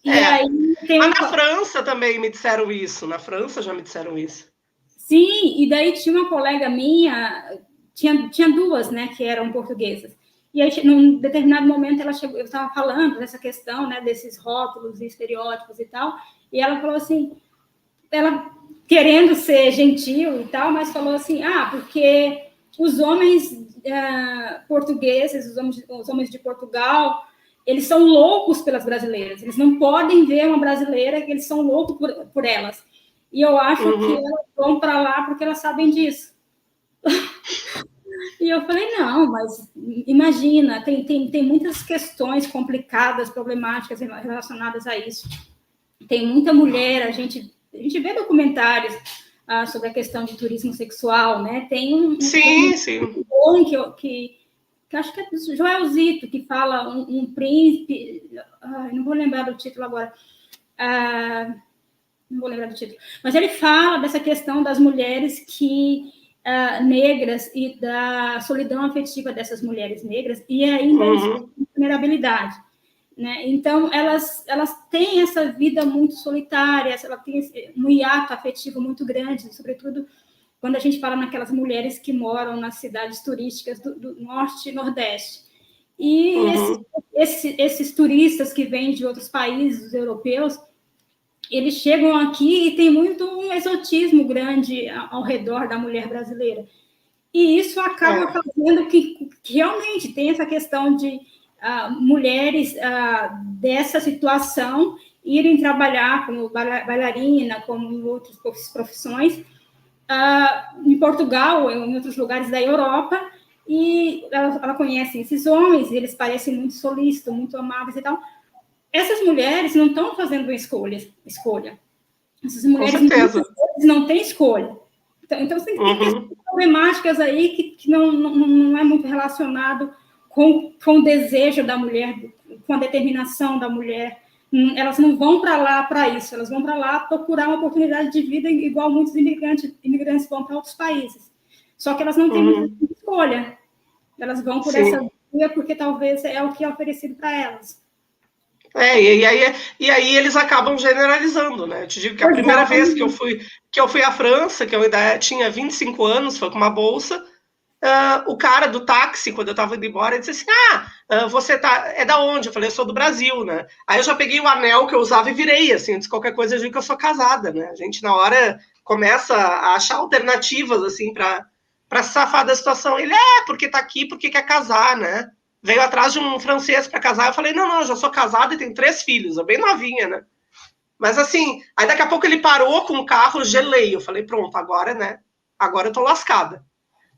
B: E aí
A: Mas na França também me disseram isso. Na França já me disseram isso.
B: Sim, e daí tinha uma colega minha, tinha 2, né, que eram portuguesas. E aí, num determinado momento, ela chegou, eu estava falando dessa questão, né, desses rótulos e estereótipos e tal, e ela falou assim, ela querendo ser gentil e tal, mas falou assim, porque os homens portugueses, os homens de Portugal, eles são loucos pelas brasileiras, eles não podem ver uma brasileira que eles são loucos por elas. E eu acho que elas vão para lá porque elas sabem disso. E eu falei, não, mas imagina, tem muitas questões complicadas, problemáticas relacionadas a isso. Tem muita mulher, a gente vê documentários sobre a questão de turismo sexual, né? Tem um bom que acho que é do Joel Zito, que fala um príncipe, não vou lembrar do título agora, não vou lembrar do título, mas ele fala dessa questão das mulheres negras e da solidão afetiva dessas mulheres negras e ainda vulnerabilidade, né? Então elas têm essa vida muito solitária, elas têm um hiato afetivo muito grande, sobretudo quando a gente fala naquelas mulheres que moram nas cidades turísticas do Norte e Nordeste. E esses turistas que vêm de outros países europeus, eles chegam aqui e tem muito um exotismo grande ao redor da mulher brasileira. E isso acaba fazendo que realmente tem essa questão de mulheres dessa situação irem trabalhar como bailarina, como em outras profissões, em Portugal, em outros lugares da Europa, e ela conhece esses homens, eles parecem muito solícitos, muito amáveis e tal. Essas mulheres não estão fazendo uma escolha. Essas mulheres não têm escolha. Então tem questões problemáticas aí que não é muito relacionado com o desejo da mulher, com a determinação da mulher. Elas não vão para lá para isso, elas vão para lá procurar uma oportunidade de vida igual muitos imigrantes vão para outros países. Só que elas não têm muita escolha. Elas vão por essa via porque talvez é o que é oferecido para elas.
A: E aí eles acabam generalizando, né? Eu te digo que a primeira vez que eu fui à França, que eu ainda tinha 25 anos, foi com uma bolsa, o cara do táxi, quando eu estava indo embora, ele disse assim, você é da onde? Eu falei, eu sou do Brasil, né? Aí eu já peguei o anel que eu usava e virei, assim, disse, qualquer coisa eu digo que eu sou casada, né? A gente, na hora, começa a achar alternativas, assim, para se safar da situação. Ele, porque tá aqui, porque quer casar, né? Veio atrás de um francês para casar. Eu falei, não, já sou casada e tenho 3 filhos. Eu bem novinha, né? Mas assim, aí daqui a pouco ele parou com o carro, gelei. Eu falei, pronto, agora, né? Agora eu tô lascada.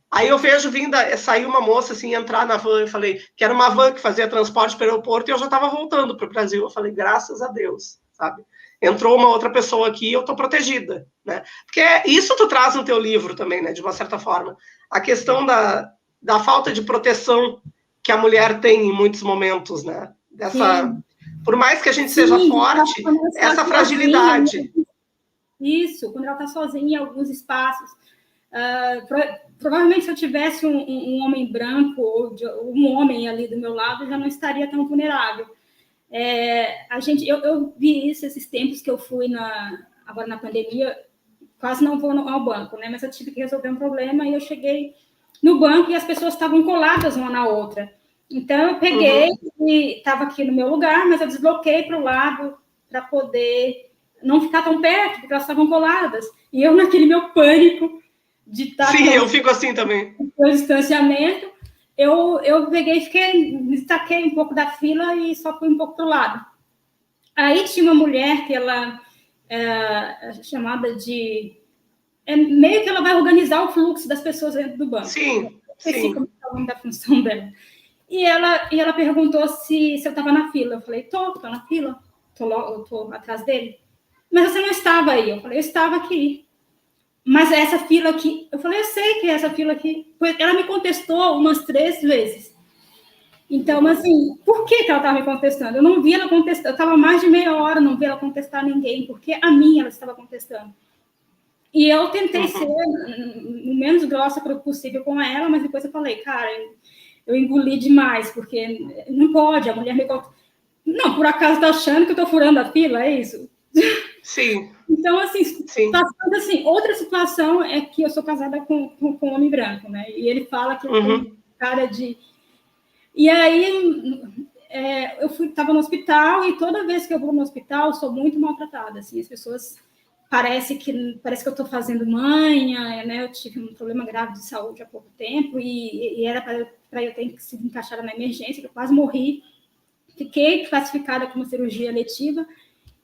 A: Aí eu vejo sair uma moça assim, entrar na van. Eu falei, que era uma van que fazia transporte para o aeroporto e eu já estava voltando para o Brasil. Eu falei, graças a Deus, sabe? Entrou uma outra pessoa aqui e eu tô protegida, né? Porque isso tu traz no teu livro também, né? De uma certa forma. A questão da falta de proteção que a mulher tem em muitos momentos, né? Por mais que a gente seja forte, essa fragilidade.
B: Sozinha, isso, quando ela está sozinha em alguns espaços. Provavelmente, se eu tivesse um homem branco ou um homem ali do meu lado, eu já não estaria tão vulnerável. Eu vi isso esses tempos que eu fui agora na pandemia, quase não vou ao banco, né? Mas eu tive que resolver um problema e eu cheguei no banco e as pessoas estavam coladas uma na outra. Então, eu peguei e estava aqui no meu lugar, mas eu desbloqueei para o lado para poder não ficar tão perto, porque elas estavam coladas. E eu, naquele meu pânico de estar...
A: Sim, eu fico assim também.
B: O distanciamento, eu peguei e me destaquei um pouco da fila e só fui um pouco para o lado. Aí tinha uma mulher que ela chamada de... meio que ela vai organizar o fluxo das pessoas dentro do banco.
A: Sim.
B: Como é o nome da função dela. E ela perguntou se eu estava na fila. Eu falei, tô na fila, tô atrás dele. Mas você não estava aí. Eu falei, eu estava aqui. Mas essa fila aqui... Eu falei, eu sei que é essa fila aqui. Ela me contestou umas 3 vezes. Então, assim, por que ela estava me contestando? Eu não vi ela contestar. Eu estava mais de meia hora, não vi ela contestar ninguém, porque a mim ela estava contestando. E eu tentei ser o menos grossa possível com ela, mas depois eu falei, cara, eu engoli demais, porque não pode, a mulher me... Não, por acaso tá achando que eu tô furando a fila, é isso?
A: Sim.
B: Então, assim, outra situação é que eu sou casada com um homem branco, né? E ele fala que eu tenho cara de... E aí, eu estava no hospital, e toda vez que eu vou no hospital, eu sou muito maltratada, assim, as pessoas parece que eu estou fazendo manha, né? Eu tive um problema grave de saúde há pouco tempo e era para eu ter que ser encaixada na emergência, eu quase morri. Fiquei classificada como cirurgia letiva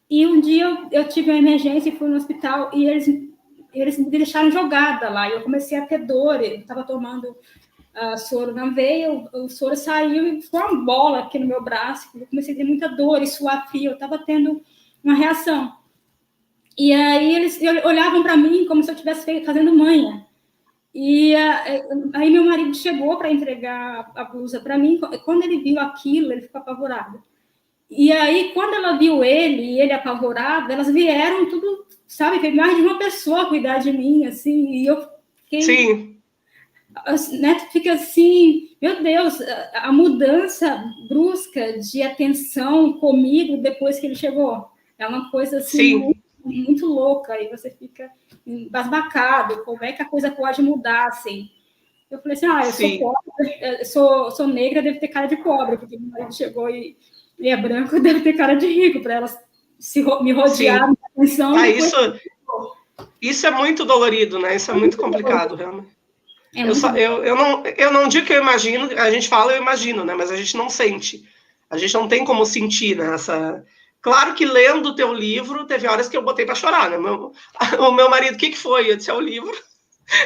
B: e um dia eu tive uma emergência e fui no hospital e eles me deixaram jogada lá. E eu comecei a ter dor, eu estava tomando soro na veia, o soro saiu e ficou uma bola aqui no meu braço. Eu comecei a ter muita dor e suar frio, eu estava tendo uma reação. E aí eles olhavam para mim como se eu estivesse fazendo manha. E aí meu marido chegou para entregar a blusa para mim. Quando ele viu aquilo, ele ficou apavorado. E aí, quando ela viu ele, e ele apavorado, elas vieram tudo, sabe, foi mais de uma pessoa cuidar de mim, assim, e eu fiquei...
A: Sim.
B: Né, fica assim, meu Deus, a mudança brusca de atenção comigo depois que ele chegou. É uma coisa, assim, muito, muito louca, e você fica embasbacado, como é que a coisa pode mudar, assim. Eu falei assim, eu sou pobre, sou negra, devo ter cara de pobre, porque meu marido chegou e é branco, deve ter cara de rico, para elas me rodear, minha atenção. Depois...
A: Isso é muito dolorido, né? Isso é muito complicado, realmente. Eu não digo que eu imagino, a gente fala eu imagino, né? Mas a gente não sente. A gente não tem como sentir, né? Claro que lendo o teu livro, teve horas que eu botei para chorar, né? O meu marido, o que foi? Eu disse, é o livro.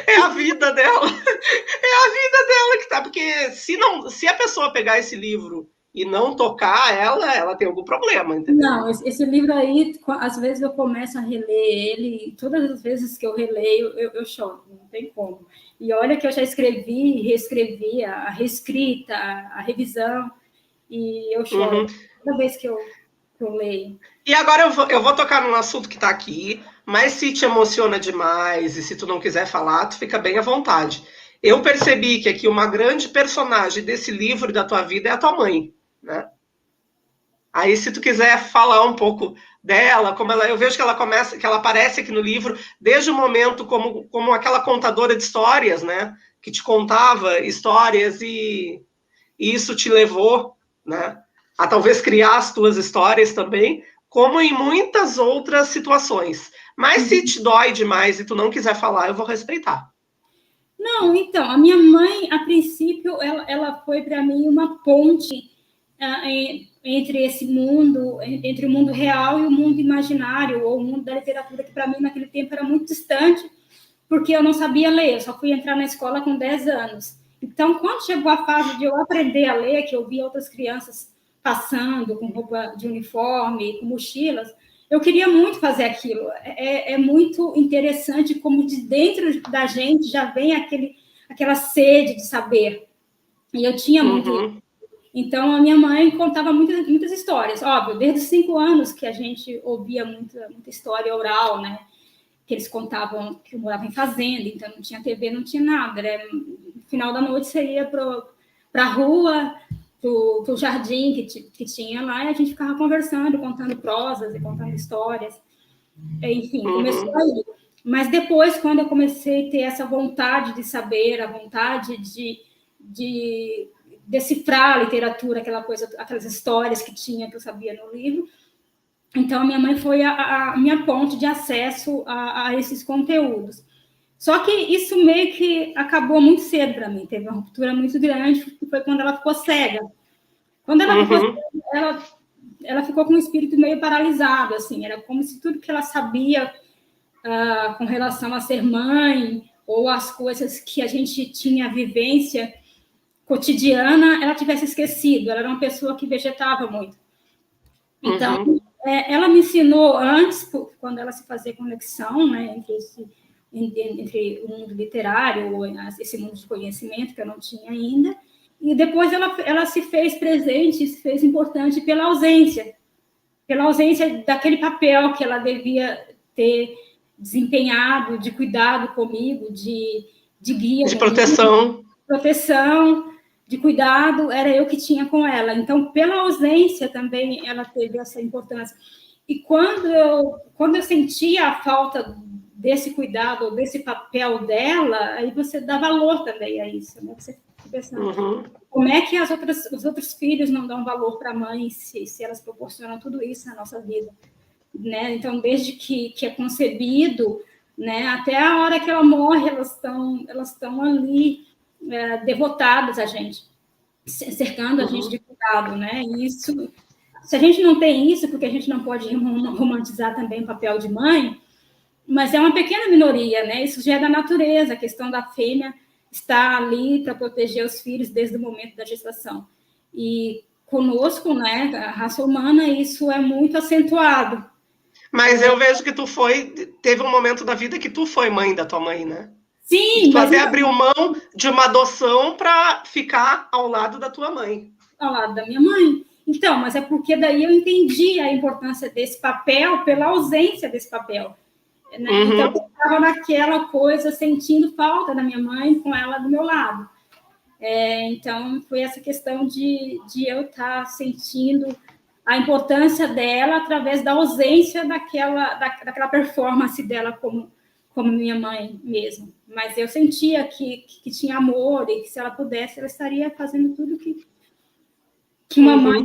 A: É a vida dela. É a vida dela que tá. Porque se a pessoa pegar esse livro e não tocar ela tem algum problema, entendeu?
B: Não, esse livro aí, às vezes eu começo a reler ele, e todas as vezes que eu releio, eu choro, não tem como. E olha que eu já escrevi, reescrevi, a reescrita, a revisão, e eu choro toda vez que eu leio.
A: E agora eu vou tocar num assunto que está aqui, mas se te emociona demais e se tu não quiser falar, tu fica bem à vontade. Eu percebi que aqui uma grande personagem desse livro e da tua vida é a tua mãe, né? Aí, se tu quiser falar um pouco dela, eu vejo que ela aparece aqui no livro desde o momento como aquela contadora de histórias, né? Que te contava histórias e isso te levou, né? A talvez criar as tuas histórias também, como em muitas outras situações. Mas se te dói demais e tu não quiser falar, eu vou respeitar.
B: Não, então, a minha mãe, a princípio, ela foi para mim uma ponte entre esse mundo, entre o mundo real e o mundo imaginário, ou o mundo da literatura, que para mim naquele tempo era muito distante, porque eu não sabia ler, eu só fui entrar na escola com 10 anos. Então, quando chegou a fase de eu aprender a ler, que eu via outras crianças passando com roupa de uniforme, com mochilas, eu queria muito fazer aquilo. É muito interessante como de dentro da gente já vem aquela sede de saber. E eu tinha muito. Então, a minha mãe contava muitas histórias. Óbvio, desde os 5 anos que a gente ouvia muita história oral, né? Que eles contavam que eu morava em fazenda, então não tinha TV, não tinha nada. No final da noite, você ia para a rua, para o jardim que tinha lá, e a gente ficava conversando, contando prosas e contando histórias. Enfim, começou aí. Mas depois, quando eu comecei a ter essa vontade de saber, a vontade de decifrar a literatura, aquelas histórias que tinha, que eu sabia no livro, então a minha mãe foi a minha ponte de acesso a esses conteúdos. Só que isso meio que acabou muito cedo para mim, teve uma ruptura muito grande, que foi quando ela ficou cega. Quando ela ficou cega, ela ficou com o espírito meio paralisado, assim, era como se tudo que ela sabia com relação a ser mãe, ou as coisas que a gente tinha vivência cotidiana, ela tivesse esquecido. Ela era uma pessoa que vegetava muito. Então, ela me ensinou antes, quando ela se fazia conexão, né, entre o mundo literário, esse mundo de conhecimento que eu não tinha ainda, e depois ela se fez presente, se fez importante pela ausência daquele papel que ela devia ter desempenhado, de cuidado comigo, de guia.
A: De proteção.
B: De cuidado, era eu que tinha com ela. Então, pela ausência também, ela teve essa importância. E quando eu sentia a falta desse cuidado, desse papel dela, aí você dá valor também a isso, né? Você fica pensando, como é que os outros filhos não dão valor para a mãe se elas proporcionam tudo isso na nossa vida? né? Então, desde que é concebido, né, até a hora que ela morre, elas estão ali devotadas a gente, cercando a gente de cuidado, né? E isso, se a gente não tem isso, porque a gente não pode romantizar também o papel de mãe, mas é uma pequena minoria, né? Isso já é da natureza, a questão da fêmea estar ali para proteger os filhos desde o momento da gestação. E conosco, né, a raça humana, isso é muito acentuado.
A: Mas eu vejo que teve um momento da vida que tu foi mãe da tua mãe, né?
B: Sim,
A: e que tu
B: mas
A: até abriu mão de uma adoção para ficar ao lado da tua mãe.
B: Ao lado da minha mãe. Então, mas é porque daí eu entendi a importância desse papel pela ausência desse papel. Né? Então, eu estava naquela coisa, sentindo falta da minha mãe com ela do meu lado. Então, foi essa questão de eu estar sentindo a importância dela através da ausência daquela performance dela como minha mãe mesmo. Mas eu sentia que tinha amor e que se ela pudesse, ela estaria fazendo tudo que uma mãe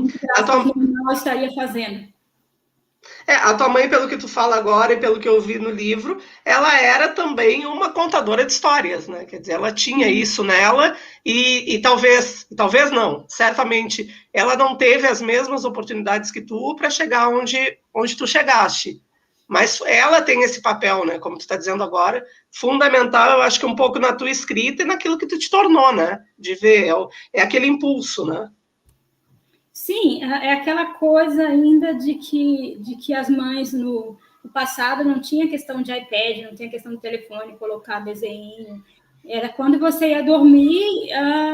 B: normal estaria fazendo.
A: A tua mãe, pelo que tu fala agora e pelo que eu vi no livro, ela era também uma contadora de histórias, né? Quer dizer, ela tinha isso nela e talvez não, certamente ela não teve as mesmas oportunidades que tu para chegar onde tu chegaste. Mas ela tem esse papel, né? Como tu está dizendo agora, fundamental, eu acho que um pouco na tua escrita e naquilo que tu te tornou, né? De ver, é aquele impulso, né?
B: Sim, é aquela coisa ainda de que as mães no passado não tinha questão de iPad, não tinha questão de telefone, colocar desenho. Era quando você ia dormir,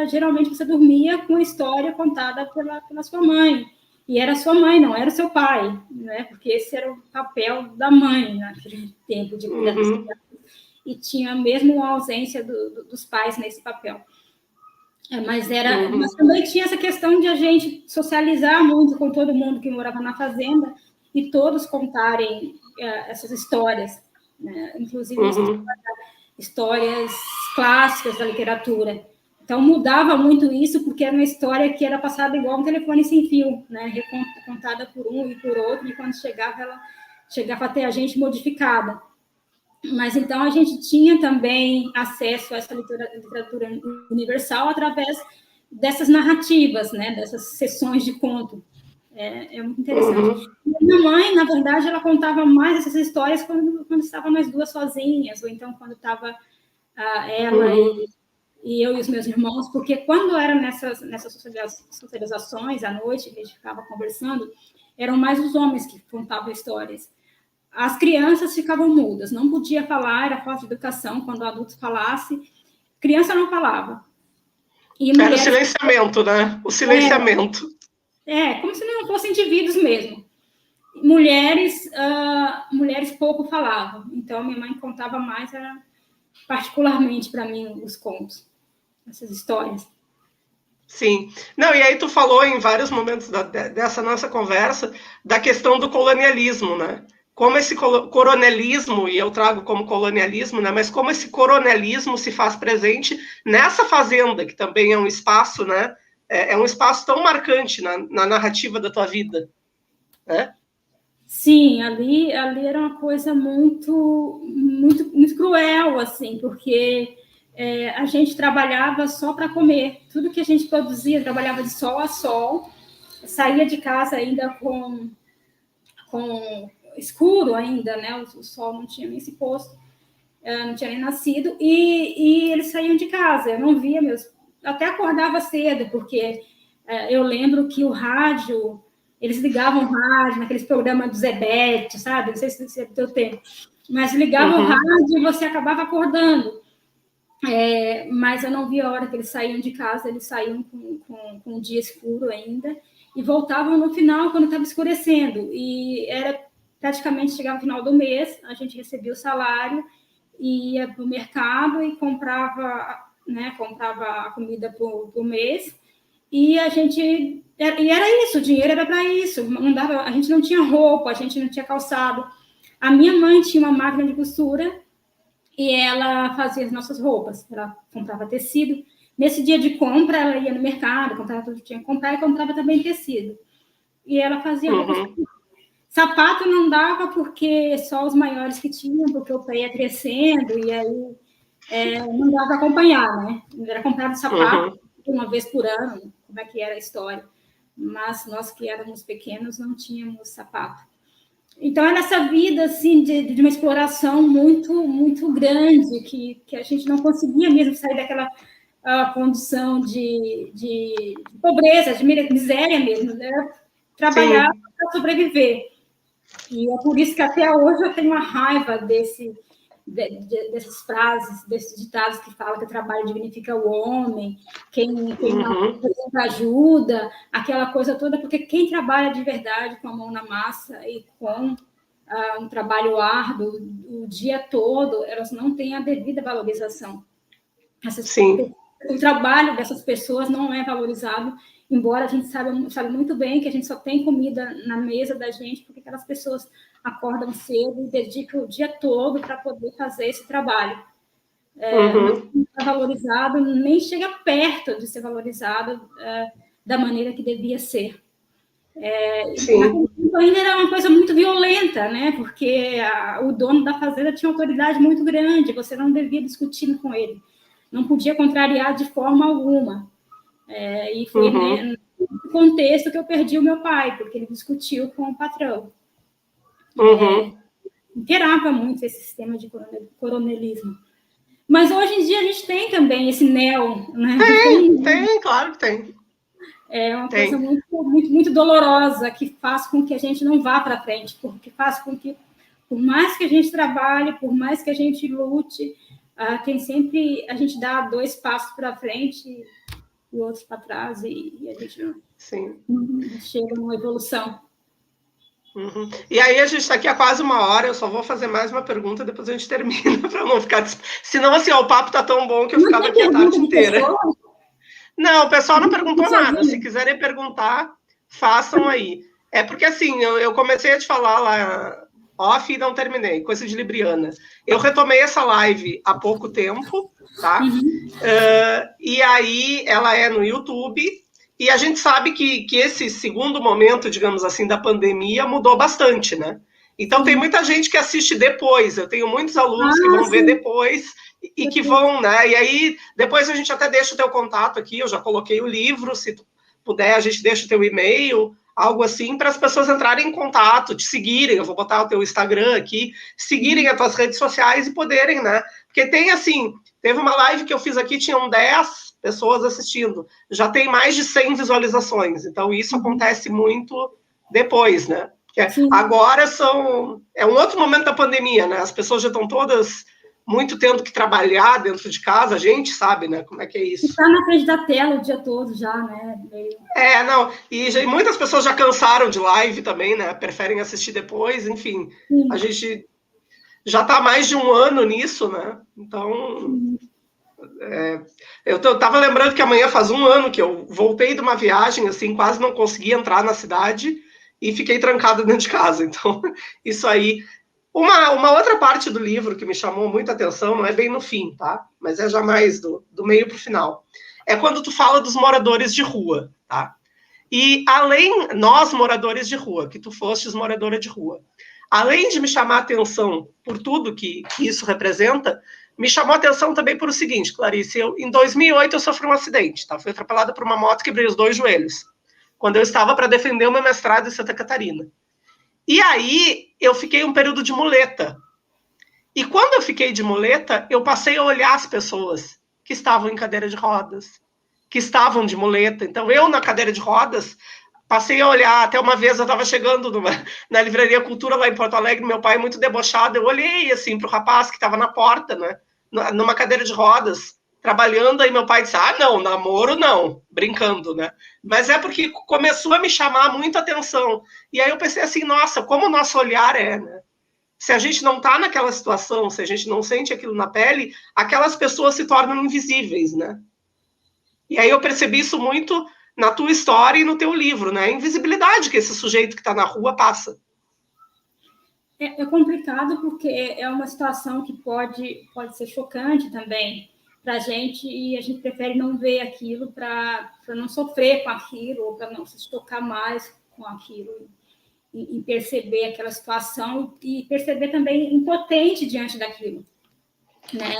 B: geralmente você dormia com a história contada pela sua mãe. E era sua mãe, não era o seu pai, né? Porque esse era o papel da mãe naquele tempo de cuidar das crianças. E tinha mesmo a ausência dos pais nesse papel. Mas também tinha essa questão de a gente socializar muito com todo mundo que morava na fazenda e todos contarem essas histórias, né? Inclusive histórias clássicas da literatura. Então mudava muito isso porque era uma história que era passada igual um telefone sem fio, né? Contada por um e por outro, e quando chegava ela chegava até a gente modificada. Mas então a gente tinha também acesso a essa literatura universal através dessas narrativas, né? Dessas sessões de conto. É muito interessante. Minha mãe, na verdade, ela contava mais essas histórias quando estavam nós duas sozinhas, ou então quando estava ela e eu e os meus irmãos, porque quando eram nessas socializações à noite, que a gente ficava conversando, eram mais os homens que contavam histórias. As crianças ficavam mudas, não podia falar, era falta de educação. Quando o adulto falasse, criança não falava.
A: Era o silenciamento, né? O silenciamento.
B: Como se não fossem indivíduos mesmo. Mulheres pouco falavam. Então, minha mãe contava mais, particularmente para mim, os contos, essas histórias.
A: Sim. Não, e aí tu falou em vários momentos dessa nossa conversa da questão do colonialismo, né? Como esse coronelismo, e eu trago como colonialismo, né? Mas como esse coronelismo se faz presente nessa fazenda, que também é um espaço, né? É um espaço tão marcante na narrativa da tua vida, né?
B: Sim, ali era uma coisa muito, muito, muito cruel, assim, porque a gente trabalhava só para comer. Tudo que a gente produzia, trabalhava de sol a sol, saía de casa ainda com escuro ainda, né? O sol não tinha nem se posto, não tinha nem nascido, e eles saíam de casa. Eu não via até acordava cedo, porque eu lembro que o rádio, eles ligavam o rádio naqueles programas do Zebete, sabe? Não sei se é do teu tempo, mas ligavam o rádio e você acabava acordando. Mas eu não via a hora que eles saíam de casa, eles saíam com o dia escuro ainda, e voltavam no final, quando estava escurecendo. E era praticamente chegava no final do mês, a gente recebia o salário, ia para o mercado e comprava a comida para o mês, e a gente... E era isso, o dinheiro era para isso. A gente não tinha roupa, a gente não tinha calçado. A minha mãe tinha uma máquina de costura, e ela fazia as nossas roupas. Ela comprava tecido. Nesse dia de compra, ela ia no mercado, comprava tudo que tinha que comprar e comprava também tecido. E ela fazia roupas. Sapato não dava porque só os maiores que tinham, porque o pé ia crescendo, e aí não dava para acompanhar, né? Era comprado sapato uma vez por ano, como é que era a história. Mas nós que éramos pequenos não tínhamos sapato. Então, é nessa vida, assim, de uma exploração muito, muito grande, que a gente não conseguia mesmo sair daquela condição de pobreza, de miséria mesmo, né? Trabalhar para sobreviver. E é por isso que até hoje eu tenho uma raiva dessas frases, desses ditados que falam que o trabalho dignifica o homem, quem não ajuda, aquela coisa toda, porque quem trabalha de verdade com a mão na massa e com um trabalho árduo o dia todo, elas não têm a devida valorização. O trabalho dessas pessoas não é valorizado, embora a gente sabe muito bem que a gente só tem comida na mesa da gente porque aquelas pessoas acordam cedo e dedicam o dia todo para poder fazer esse trabalho. Não é valorizado, nem chega perto de ser valorizado da maneira que devia ser. Naquele tempo ainda era uma coisa muito violenta, né? Porque o dono da fazenda tinha autoridade muito grande, você não devia discutir com ele, não podia contrariar de forma alguma. E foi nesse contexto que eu perdi o meu pai, porque ele discutiu com o patrão. Imperava muito esse sistema de coronelismo. Mas hoje em dia a gente tem também esse neo, né?
A: Tem, claro que tem.
B: É uma coisa muito, muito, muito dolorosa, que faz com que a gente não vá para frente, porque faz com que, por mais que a gente trabalhe, por mais que a gente lute, tem sempre, a gente dá 2 passos para frente e outros para trás, e a gente não chega numa evolução.
A: E aí a gente está aqui há quase 1 hora, eu só vou fazer mais uma pergunta, depois a gente termina, para não ficar... Senão, assim, o papo está tão bom que eu ficava aqui a tarde inteira. Não, o pessoal não perguntou nada. Se quiserem perguntar, façam aí. É porque, assim, eu comecei a te falar lá off e não terminei, coisa de libriana. Eu retomei essa live há pouco tempo, tá? E aí ela é no YouTube, e a gente sabe que esse segundo momento, digamos assim, da pandemia mudou bastante, né? Então tem muita gente que assiste depois, eu tenho muitos alunos que vão ver depois e que vão, né? E aí depois a gente até deixa o teu contato aqui, eu já coloquei o livro, se tu puder a gente deixa o teu e-mail, algo assim, para as pessoas entrarem em contato, te seguirem, eu vou botar o teu Instagram aqui, seguirem as tuas redes sociais e poderem, né? Porque tem assim, teve uma live que eu fiz aqui, tinham 10 pessoas assistindo, já tem mais de 100 visualizações, então isso acontece muito depois, né? Agora é um outro momento da pandemia, né? As pessoas já estão todas muito tendo que trabalhar dentro de casa, a gente sabe, né? Como é que é isso?
B: Está na frente da tela o dia todo já, né?
A: Não, e muitas pessoas já cansaram de live também, né? Preferem assistir depois, enfim. A gente já está há mais de 1 ano nisso, né? Então, eu estava lembrando que amanhã faz 1 ano que eu voltei de uma viagem, assim, quase não consegui entrar na cidade e fiquei trancada dentro de casa. Então, isso aí... Uma outra parte do livro que me chamou muita atenção, não é bem no fim, tá? Mas é já mais do meio para o final. É quando tu fala dos moradores de rua, tá? E além, nós moradores de rua, que tu fostes moradora de rua, além de me chamar a atenção por tudo que isso representa, me chamou a atenção também por o seguinte, Clarice, em 2008 eu sofri um acidente, tá? Fui atropelada por uma moto e quebrei os 2 joelhos, quando eu estava para defender o meu mestrado em Santa Catarina. E aí, eu fiquei um período de muleta. E quando eu fiquei de muleta, eu passei a olhar as pessoas que estavam em cadeira de rodas, que estavam de muleta. Então, eu, na cadeira de rodas, passei a olhar. Até uma vez eu estava chegando na Livraria Cultura, lá em Porto Alegre, meu pai muito debochado, eu olhei assim para o rapaz que estava na porta, né, numa cadeira de rodas, trabalhando, aí meu pai disse, não, namoro não, brincando, né? Mas é porque começou a me chamar muito atenção. E aí eu pensei assim, nossa, como o nosso olhar né? Se a gente não está naquela situação, se a gente não sente aquilo na pele, aquelas pessoas se tornam invisíveis, né? E aí eu percebi isso muito na tua história e no teu livro, né? A invisibilidade que esse sujeito que está na rua passa.
B: É complicado porque é uma situação que pode ser chocante também para a gente, e a gente prefere não ver aquilo para não sofrer com aquilo, ou para não se tocar mais com aquilo. em perceber aquela situação e perceber também impotente diante daquilo, né?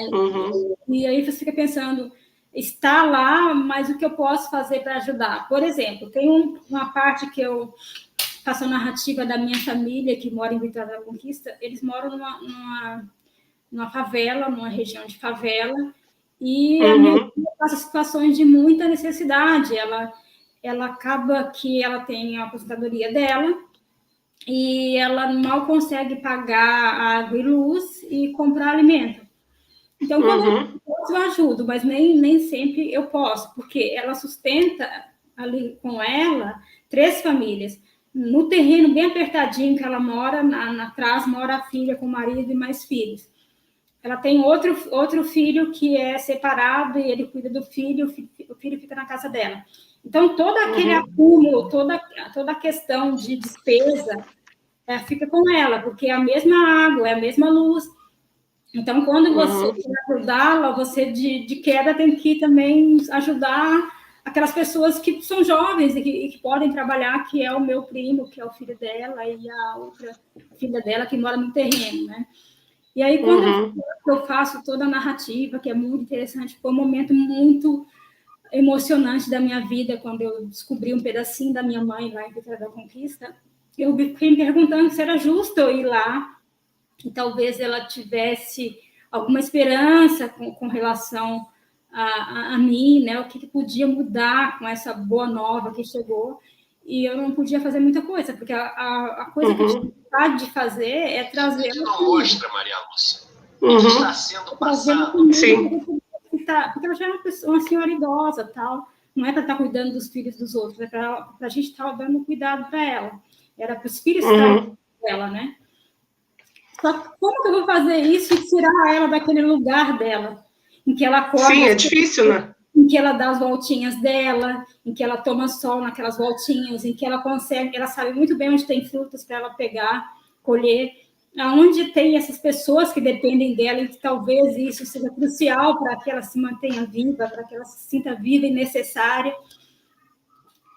B: E aí você fica pensando, está lá, mas o que eu posso fazer para ajudar? Por exemplo, tem uma parte que eu faço a narrativa da minha família, que mora em Vitória da Conquista. Eles moram numa favela, numa região de favela, e a minha filha passa situações de muita necessidade. Ela acaba que ela tem a aposentadoria dela, e ela mal consegue pagar água e luz e comprar alimento. Então, quando eu posso, eu ajudo, mas nem sempre eu posso, porque ela sustenta ali com ela 3 famílias. No terreno bem apertadinho que ela mora, atrás mora a filha com o marido e mais filhos. Ela tem outro filho que é separado e ele cuida do filho, o filho fica na casa dela. Então, todo aquele acúmulo, toda a questão de despesa fica com ela, porque é a mesma água, é a mesma luz. Então, quando você quer ajudá-la, você de queda tem que também ajudar aquelas pessoas que são jovens e que podem trabalhar, que é o meu primo, que é o filho dela, e a outra filha dela que mora no terreno, né? E aí, quando eu faço toda a narrativa, que é muito interessante, foi um momento muito emocionante da minha vida, quando eu descobri um pedacinho da minha mãe lá em Vitória da Conquista, eu fiquei me perguntando se era justo eu ir lá, e talvez ela tivesse alguma esperança com relação a mim, né? O que podia mudar com essa boa nova que chegou. E eu não podia fazer muita coisa, porque a coisa que eu tinha vontade de fazer é trazer...
C: Não mostra, Maria Lúcia. Isso está sendo passado.
A: Sim.
B: Porque ela já é uma senhora idosa, tal. Não é para estar cuidando dos filhos dos outros, é para a gente estar dando cuidado para ela. Era para os filhos estarem com ela, né? Só que como que eu vou fazer isso e tirar ela daquele lugar dela, em que ela acorda...
A: Sim, é difícil, né?
B: Em que ela dá as voltinhas dela, em que ela toma sol naquelas voltinhas, em que ela consegue... Ela sabe muito bem onde tem frutas para ela pegar, colher, aonde tem essas pessoas que dependem dela, e que talvez isso seja crucial para que ela se mantenha viva, para que ela se sinta viva e necessária.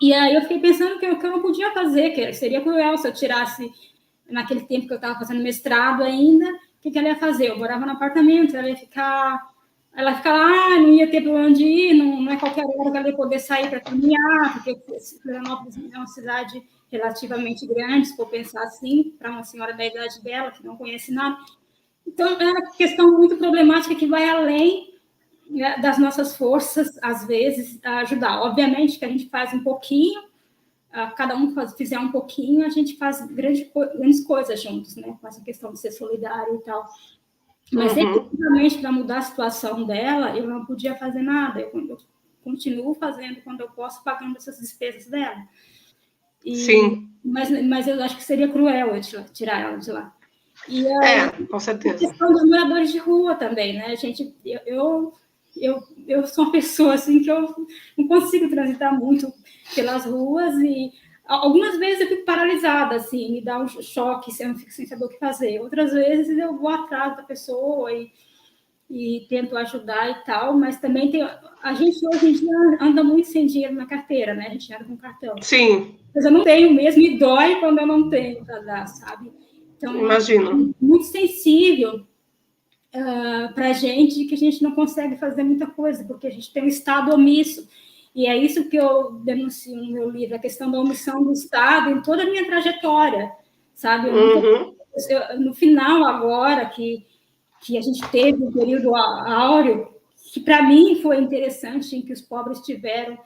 B: E aí eu fiquei pensando que eu não podia fazer, que seria cruel se eu tirasse... Naquele tempo que eu estava fazendo mestrado ainda, o que ela ia fazer? Eu morava no apartamento, ela ia ficar lá, não ia ter para onde ir, não é qualquer hora que ela ia poder sair para caminhar, porque Florianópolis é uma cidade relativamente grande, se for pensar assim, para uma senhora da idade dela, que não conhece nada. Então, é uma questão muito problemática que vai além, né, das nossas forças, às vezes, a ajudar. Obviamente que a gente faz um pouquinho, cada um fizer um pouquinho, a gente faz grandes coisas juntos, né? Com essa questão de ser solidário e tal. Mas, efetivamente, para mudar a situação dela, eu não podia fazer nada. Eu continuo fazendo quando eu posso, pagando essas despesas dela.
A: Sim.
B: Mas eu acho que seria cruel eu tirar ela de lá. E
A: com certeza.
B: A questão dos moradores de rua também, né? Eu sou uma pessoa assim que eu não consigo transitar muito pelas ruas e algumas vezes eu fico paralisada, assim, me dá um choque, eu não fico sem saber o que fazer. Outras vezes eu vou atrás da pessoa e tento ajudar e tal, mas também a gente hoje em dia anda muito sem dinheiro na carteira, né? A gente anda com cartão.
A: Sim.
B: Mas eu não tenho mesmo e dói quando eu não tenho para dar, sabe? Então,
A: imagino.
B: Muito sensível para a gente, que a gente não consegue fazer muita coisa, porque a gente tem um Estado omisso. E é isso que eu denuncio no meu livro, a questão da omissão do Estado em toda a minha trajetória, sabe? No final, agora, que a gente teve um período áureo, que para mim foi interessante, em que os pobres tiveram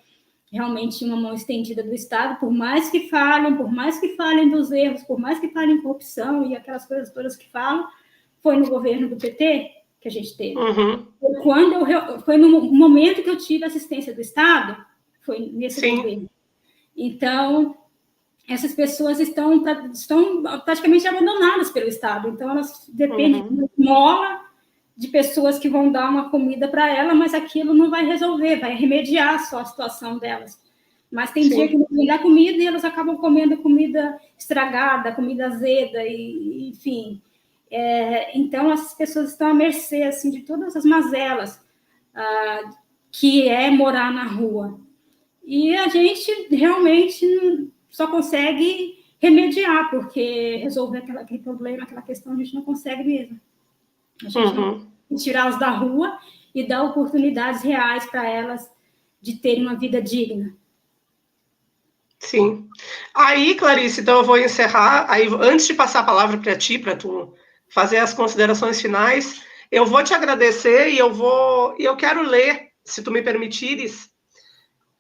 B: realmente uma mão estendida do Estado, por mais que falem dos erros, por mais que falem em corrupção e aquelas coisas todas que falam, foi no governo do PT que a gente teve. Foi no momento que eu tive assistência do Estado, foi nesse governo. Então, essas pessoas estão praticamente abandonadas pelo Estado. Então, elas dependem de esmola, de pessoas que vão dar uma comida para ela, mas aquilo não vai resolver, vai remediar só a situação delas. Mas tem dia que não vem dar comida e elas acabam comendo comida estragada, comida azeda, enfim... então, essas pessoas estão à mercê assim, de todas as mazelas que é morar na rua. E a gente realmente só consegue remediar, porque resolver aquele problema, aquela questão, a gente não consegue mesmo. A gente tem que tirá-las da rua e dar oportunidades reais para elas de terem uma vida digna.
A: Sim. Aí, Clarice, então eu vou encerrar. Aí, antes de passar a palavra para ti, para tu fazer as considerações finais, eu vou te agradecer e eu quero ler, se tu me permitires,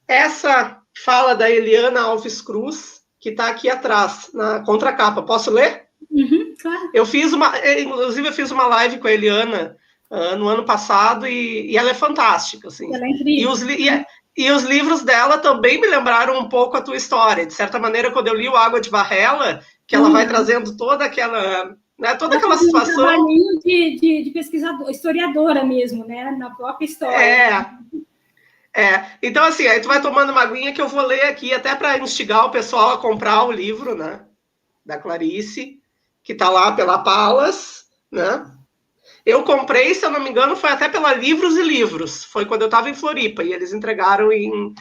A: essa fala da Eliana Alves Cruz, que está aqui atrás, na contracapa. Posso ler?
B: Claro.
A: Inclusive, eu fiz uma live com a Eliana no ano passado e ela é fantástica, assim.
B: Ela é incrível.
A: E os livros dela também me lembraram um pouco a tua história. De certa maneira, quando eu li o Água de Varela, que ela vai trazendo toda aquela, né, toda aquela situação.
B: Um trabalhinho de pesquisadora, historiadora mesmo, né? Na própria história.
A: Então, assim, aí tu vai tomando uma aguinha que eu vou ler aqui, até para instigar o pessoal a comprar o livro, né? Da Clarice, que está lá pela Palas, né? Eu comprei, se eu não me engano, foi até pela Livros e Livros. Foi quando eu estava em Floripa e eles entregaram em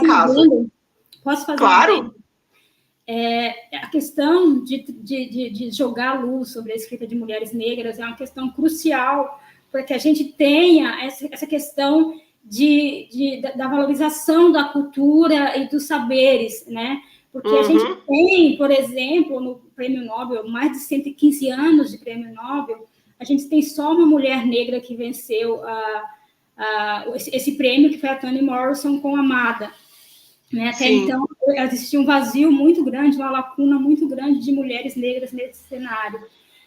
A: casa.
B: Posso fazer
A: claro.
B: A questão de jogar luz sobre a escrita de mulheres negras é uma questão crucial, porque a gente tenha essa questão da valorização da cultura e dos saberes, né? Porque a gente tem, por exemplo, no Prêmio Nobel, mais de 115 anos de Prêmio Nobel, a gente tem só uma mulher negra que venceu esse prêmio, que foi a Toni Morrison com Amada. Né? Até então, existia um vazio muito grande, uma lacuna muito grande de mulheres negras nesse cenário.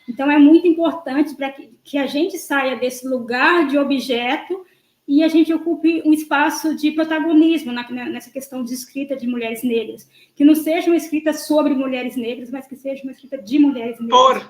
B: Então, é muito importante para que a gente saia desse lugar de objeto e a gente ocupe um espaço de protagonismo nessa questão de escrita de mulheres negras. Que não seja uma escrita sobre mulheres negras, mas que seja uma escrita de mulheres negras.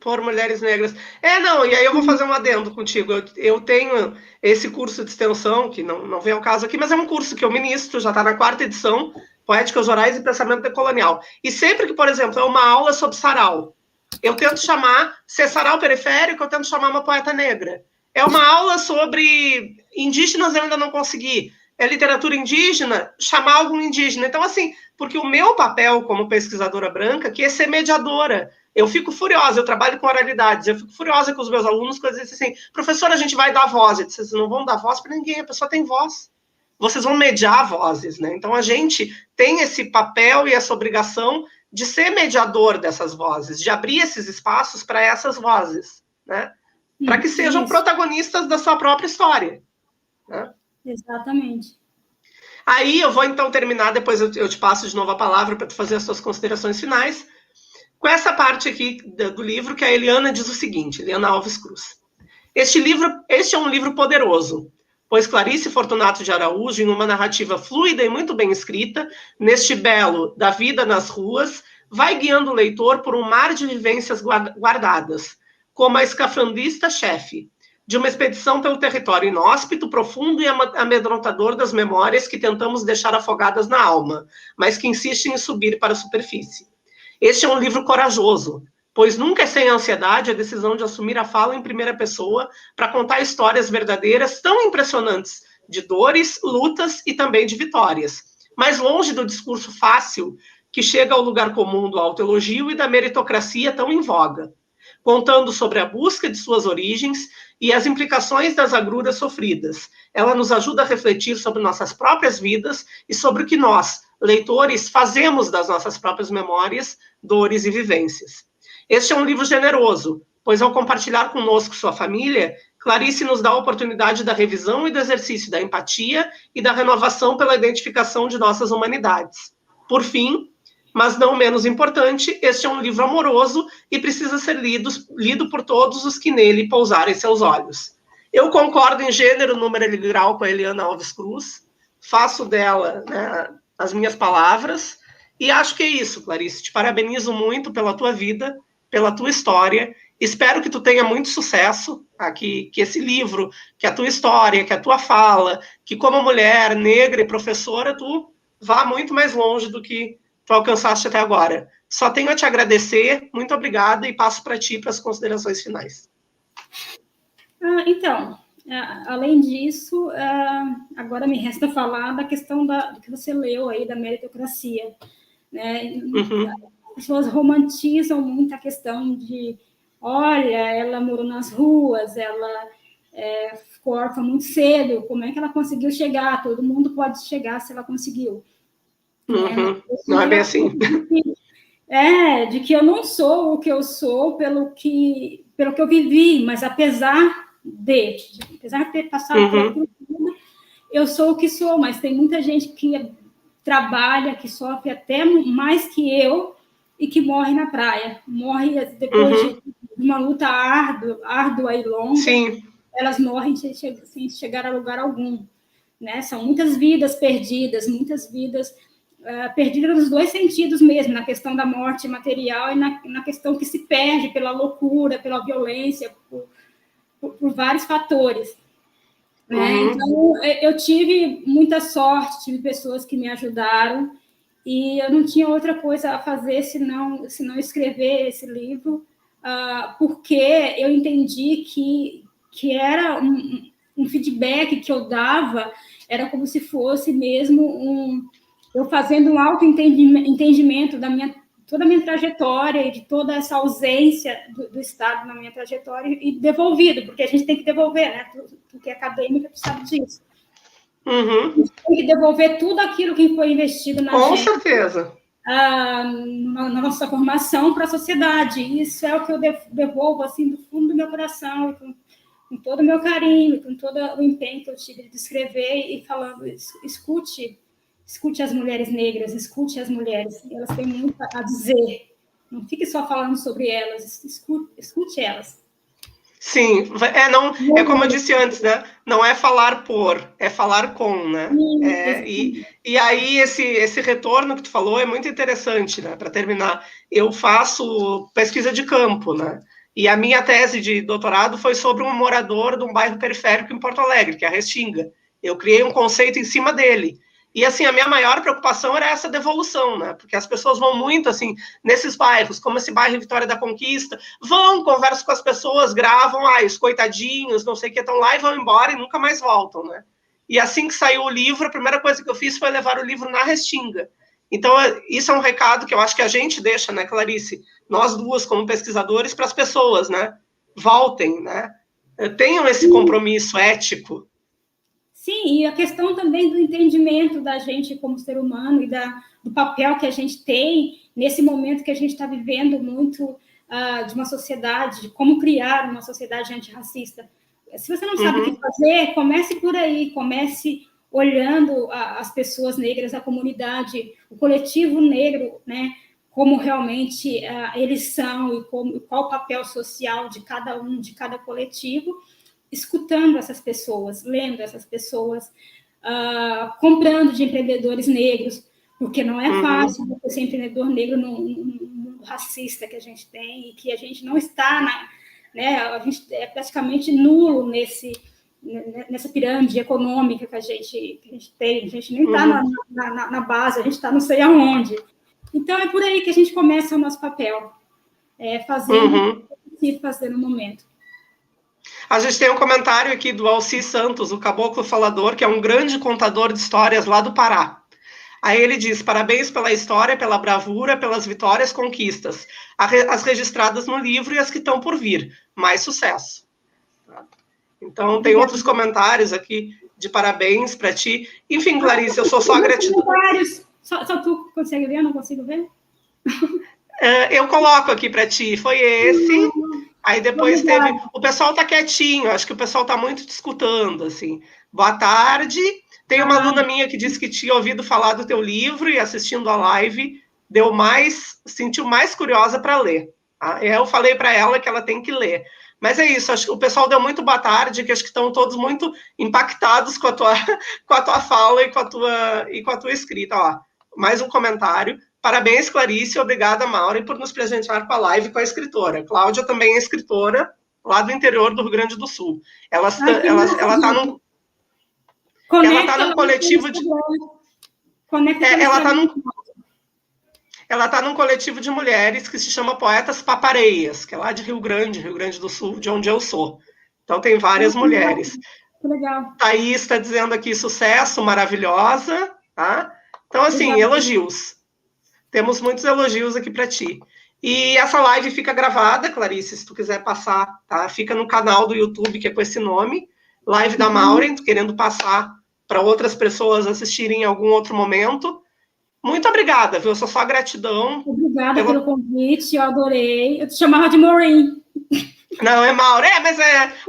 A: Por mulheres negras. E aí eu vou fazer um adendo contigo. Eu tenho esse curso de extensão, que não vem ao caso aqui, mas é um curso que eu ministro, já está na 4ª edição, Poéticas Orais e Pensamento Decolonial. E sempre que, por exemplo, é uma aula sobre sarau, eu tento chamar, se é sarau periférico, eu tento chamar uma poeta negra. É uma aula sobre indígenas, eu ainda não consegui. É literatura indígena, chamar algum indígena. Então, assim, porque o meu papel como pesquisadora branca que é ser mediadora. Eu fico furiosa, eu trabalho com oralidades, eu fico furiosa com os meus alunos, quando eles dizem assim, professora, a gente vai dar voz. Eu disse, vocês não vão dar voz para ninguém, a pessoa tem voz. Vocês vão mediar vozes, né? Então, a gente tem esse papel e essa obrigação de ser mediador dessas vozes, de abrir esses espaços para essas vozes, né? Para que sejam protagonistas da sua própria história. Né?
B: Exatamente.
A: Aí eu vou, então, terminar, depois eu te passo de novo a palavra para tu fazer as suas considerações finais, com essa parte aqui do livro, que a Eliana diz o seguinte, Eliana Alves Cruz. Este é um livro poderoso, pois Clarice Fortunato de Araújo, em uma narrativa fluida e muito bem escrita, neste belo da vida nas ruas, vai guiando o leitor por um mar de vivências guardadas, como a escafandrista-chefe, de uma expedição pelo território inóspito, profundo e amedrontador das memórias que tentamos deixar afogadas na alma, mas que insistem em subir para a superfície. Este é um livro corajoso, pois nunca é sem ansiedade a decisão de assumir a fala em primeira pessoa para contar histórias verdadeiras tão impressionantes de dores, lutas e também de vitórias, mas longe do discurso fácil que chega ao lugar comum do autoelogio e da meritocracia tão em voga, contando sobre a busca de suas origens e as implicações das agruras sofridas. Ela nos ajuda a refletir sobre nossas próprias vidas e sobre o que nós, leitores, fazemos das nossas próprias memórias, dores e vivências. Este é um livro generoso, pois ao compartilhar conosco sua família, Clarice nos dá a oportunidade da revisão e do exercício da empatia e da renovação pela identificação de nossas humanidades. Por fim, mas não menos importante, este é um livro amoroso e precisa ser lido por todos os que nele pousarem seus olhos. Eu concordo em gênero, número e grau com a Eliana Alves Cruz, faço dela, né, as minhas palavras, e acho que é isso, Clarice. Te parabenizo muito pela tua vida, pela tua história. Espero que tu tenha muito sucesso, que esse livro, que a tua história, que a tua fala, que como mulher negra e professora, tu vá muito mais longe do que tu alcançaste até agora. Só tenho a te agradecer, muito obrigada, e passo para ti para as considerações finais.
B: Então, além disso, agora me resta falar da questão do que você leu aí, da meritocracia. né? As pessoas romantizam muito a questão de, olha, ela morou nas ruas, ela ficou órfã muito cedo, como é que ela conseguiu chegar? Todo mundo pode chegar se ela conseguiu.
A: Não é bem assim.
B: De que eu não sou o que eu sou pelo que eu vivi, mas apesar de ter passado por tudo, eu sou o que sou, mas tem muita gente que trabalha, que sofre até mais que eu e que morre na praia, morre depois de uma luta árdua e longa.
A: Sim.
B: Elas morrem sem chegar a lugar algum, né? São muitas vidas perdidas perdidas nos dois sentidos mesmo, na questão da morte material e na questão que se perde pela loucura, pela violência, por vários fatores. Né? Então, eu tive muita sorte, tive pessoas que me ajudaram, e eu não tinha outra coisa a fazer senão escrever esse livro, porque eu entendi que era um feedback que eu dava, era como se fosse mesmo eu fazendo um autoentendimento toda a minha trajetória e de toda essa ausência do Estado na minha trajetória e devolvido, porque a gente tem que devolver, né? Tu que é acadêmica, tu sabe disso. A gente tem que devolver tudo aquilo que foi investido na gente.
A: Com certeza.
B: Na nossa formação para a sociedade. Isso é o que eu devolvo, assim, do fundo do meu coração, com todo o meu carinho, com todo o empenho que eu tive de escrever e falando, escute as mulheres negras, escute as mulheres, elas têm muito a dizer. Não fique só falando sobre elas, escute elas.
A: Sim, é como eu disse antes, né? Não é falar por, é falar com, né? E aí esse retorno que tu falou é muito interessante, né? Para terminar, eu faço pesquisa de campo, né? E a minha tese de doutorado foi sobre um morador de um bairro periférico em Porto Alegre, que é a Restinga. Eu criei um conceito em cima dele. E, assim, a minha maior preocupação era essa devolução, né? Porque as pessoas vão muito, assim, nesses bairros, como esse bairro Vitória da Conquista, conversam com as pessoas, gravam, os coitadinhos, não sei o que, estão lá e vão embora e nunca mais voltam, né? E assim que saiu o livro, a primeira coisa que eu fiz foi levar o livro na Restinga. Então, isso é um recado que eu acho que a gente deixa, né, Clarice? Nós duas, como pesquisadores, para as pessoas, né? Voltem, né? Tenham esse compromisso ético.
B: Sim, e a questão também do entendimento da gente como ser humano e do papel que a gente tem nesse momento que a gente está vivendo muito de uma sociedade, de como criar uma sociedade antirracista. Se você não sabe o que fazer, comece por aí, comece olhando as pessoas negras, a comunidade, o coletivo negro, né, como realmente eles são e qual o papel social de cada um, de cada coletivo, escutando essas pessoas, lendo essas pessoas, comprando de empreendedores negros, porque não é fácil você ser empreendedor negro no mundo racista que a gente tem e que a gente não está, né, a gente é praticamente nulo nessa pirâmide econômica que a gente tem, a gente nem está na base, a gente está não sei aonde. Então, é por aí que a gente começa o nosso papel, fazer no momento.
A: A gente tem um comentário aqui do Alci Santos, o Caboclo Falador, que é um grande contador de histórias lá do Pará. Aí ele diz, parabéns pela história, pela bravura, pelas vitórias, conquistas, as registradas no livro e as que estão por vir. Mais sucesso. Então, tem outros comentários aqui de parabéns para ti. Enfim, Clarice, eu sou só gratidão.
B: Só tu consegue ver? Eu não consigo ver?
A: Eu coloco aqui para ti. Foi esse. Aí depois teve... O pessoal está quietinho. Acho que o pessoal está muito te escutando, assim. Boa tarde. Tem uma aluna minha que disse que tinha ouvido falar do teu livro e assistindo a live sentiu mais curiosa para ler. Tá? Eu falei para ela que ela tem que ler. Mas é isso, acho que o pessoal deu muito boa tarde, que acho que estão todos muito impactados com a tua fala e com a tua escrita. Ó, mais um comentário. Parabéns, Clarice, obrigada, Maureen, por nos presentear com a live com a escritora. Cláudia também é escritora, lá do interior do Rio Grande do Sul. Ela está num coletivo de... Ela está num coletivo de mulheres que se chama Poetas Papareias, que é lá de Rio Grande do Sul, de onde eu sou. Então, tem várias mulheres.
B: Legal.
A: Thaís está dizendo aqui, sucesso, maravilhosa. Tá? Então, assim, elogios. Temos muitos elogios aqui para ti. E essa live fica gravada, Clarice, se tu quiser passar, tá? Fica no canal do YouTube, que é com esse nome, Live da Maureen, querendo passar para outras pessoas assistirem em algum outro momento. Muito obrigada, viu? Só gratidão.
B: Obrigada pelo convite, eu adorei. Eu te chamava de Maureen.
A: Não, é Mauro. Mas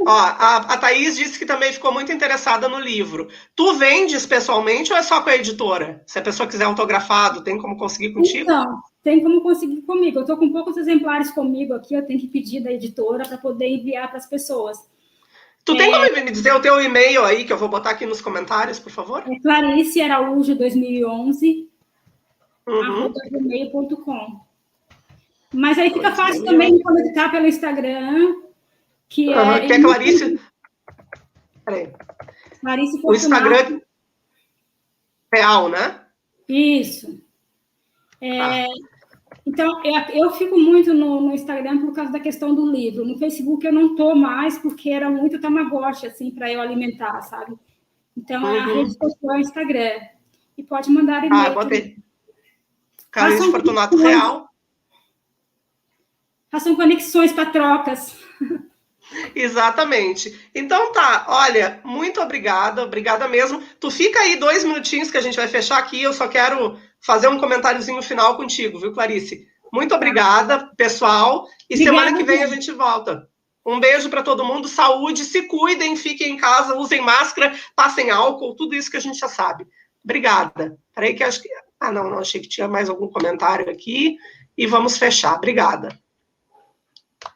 A: ó, a Thaís disse que também ficou muito interessada no livro. Tu vendes pessoalmente ou é só com a editora? Se a pessoa quiser autografado, tem como conseguir contigo?
B: Então, tem como conseguir comigo. Eu estou com poucos exemplares comigo aqui, eu tenho que pedir da editora para poder enviar para as pessoas.
A: Tu tem como me dizer o teu e-mail aí, que eu vou botar aqui nos comentários, por favor?
B: É Clarice Araújo 2011 @gmail.com. Mas aí fica fácil também me conectar pelo Instagram, que é...
A: Que é Clarice... Peraí.
B: Clarice Fortunato.
A: O Instagram real, né?
B: Isso. Então, eu fico muito no Instagram por causa da questão do livro. No Facebook eu não estou mais, porque era muito Tamagotchi, assim, para eu alimentar, sabe? Então, a rede social é o Instagram. E pode mandar e-mail.
A: Botei. Clarice Fortunato Real.
B: Façam conexões para trocas.
A: Exatamente. Então tá, olha, muito obrigada mesmo. Tu fica aí 2 minutinhos que a gente vai fechar aqui, eu só quero fazer um comentáriozinho final contigo, viu, Clarice? Muito obrigada, pessoal, e semana que vem a gente volta. Um beijo para todo mundo, saúde, se cuidem, fiquem em casa, usem máscara, passem álcool, tudo isso que a gente já sabe. Obrigada. Peraí que acho que... não, achei que tinha mais algum comentário aqui, e vamos fechar. Obrigada.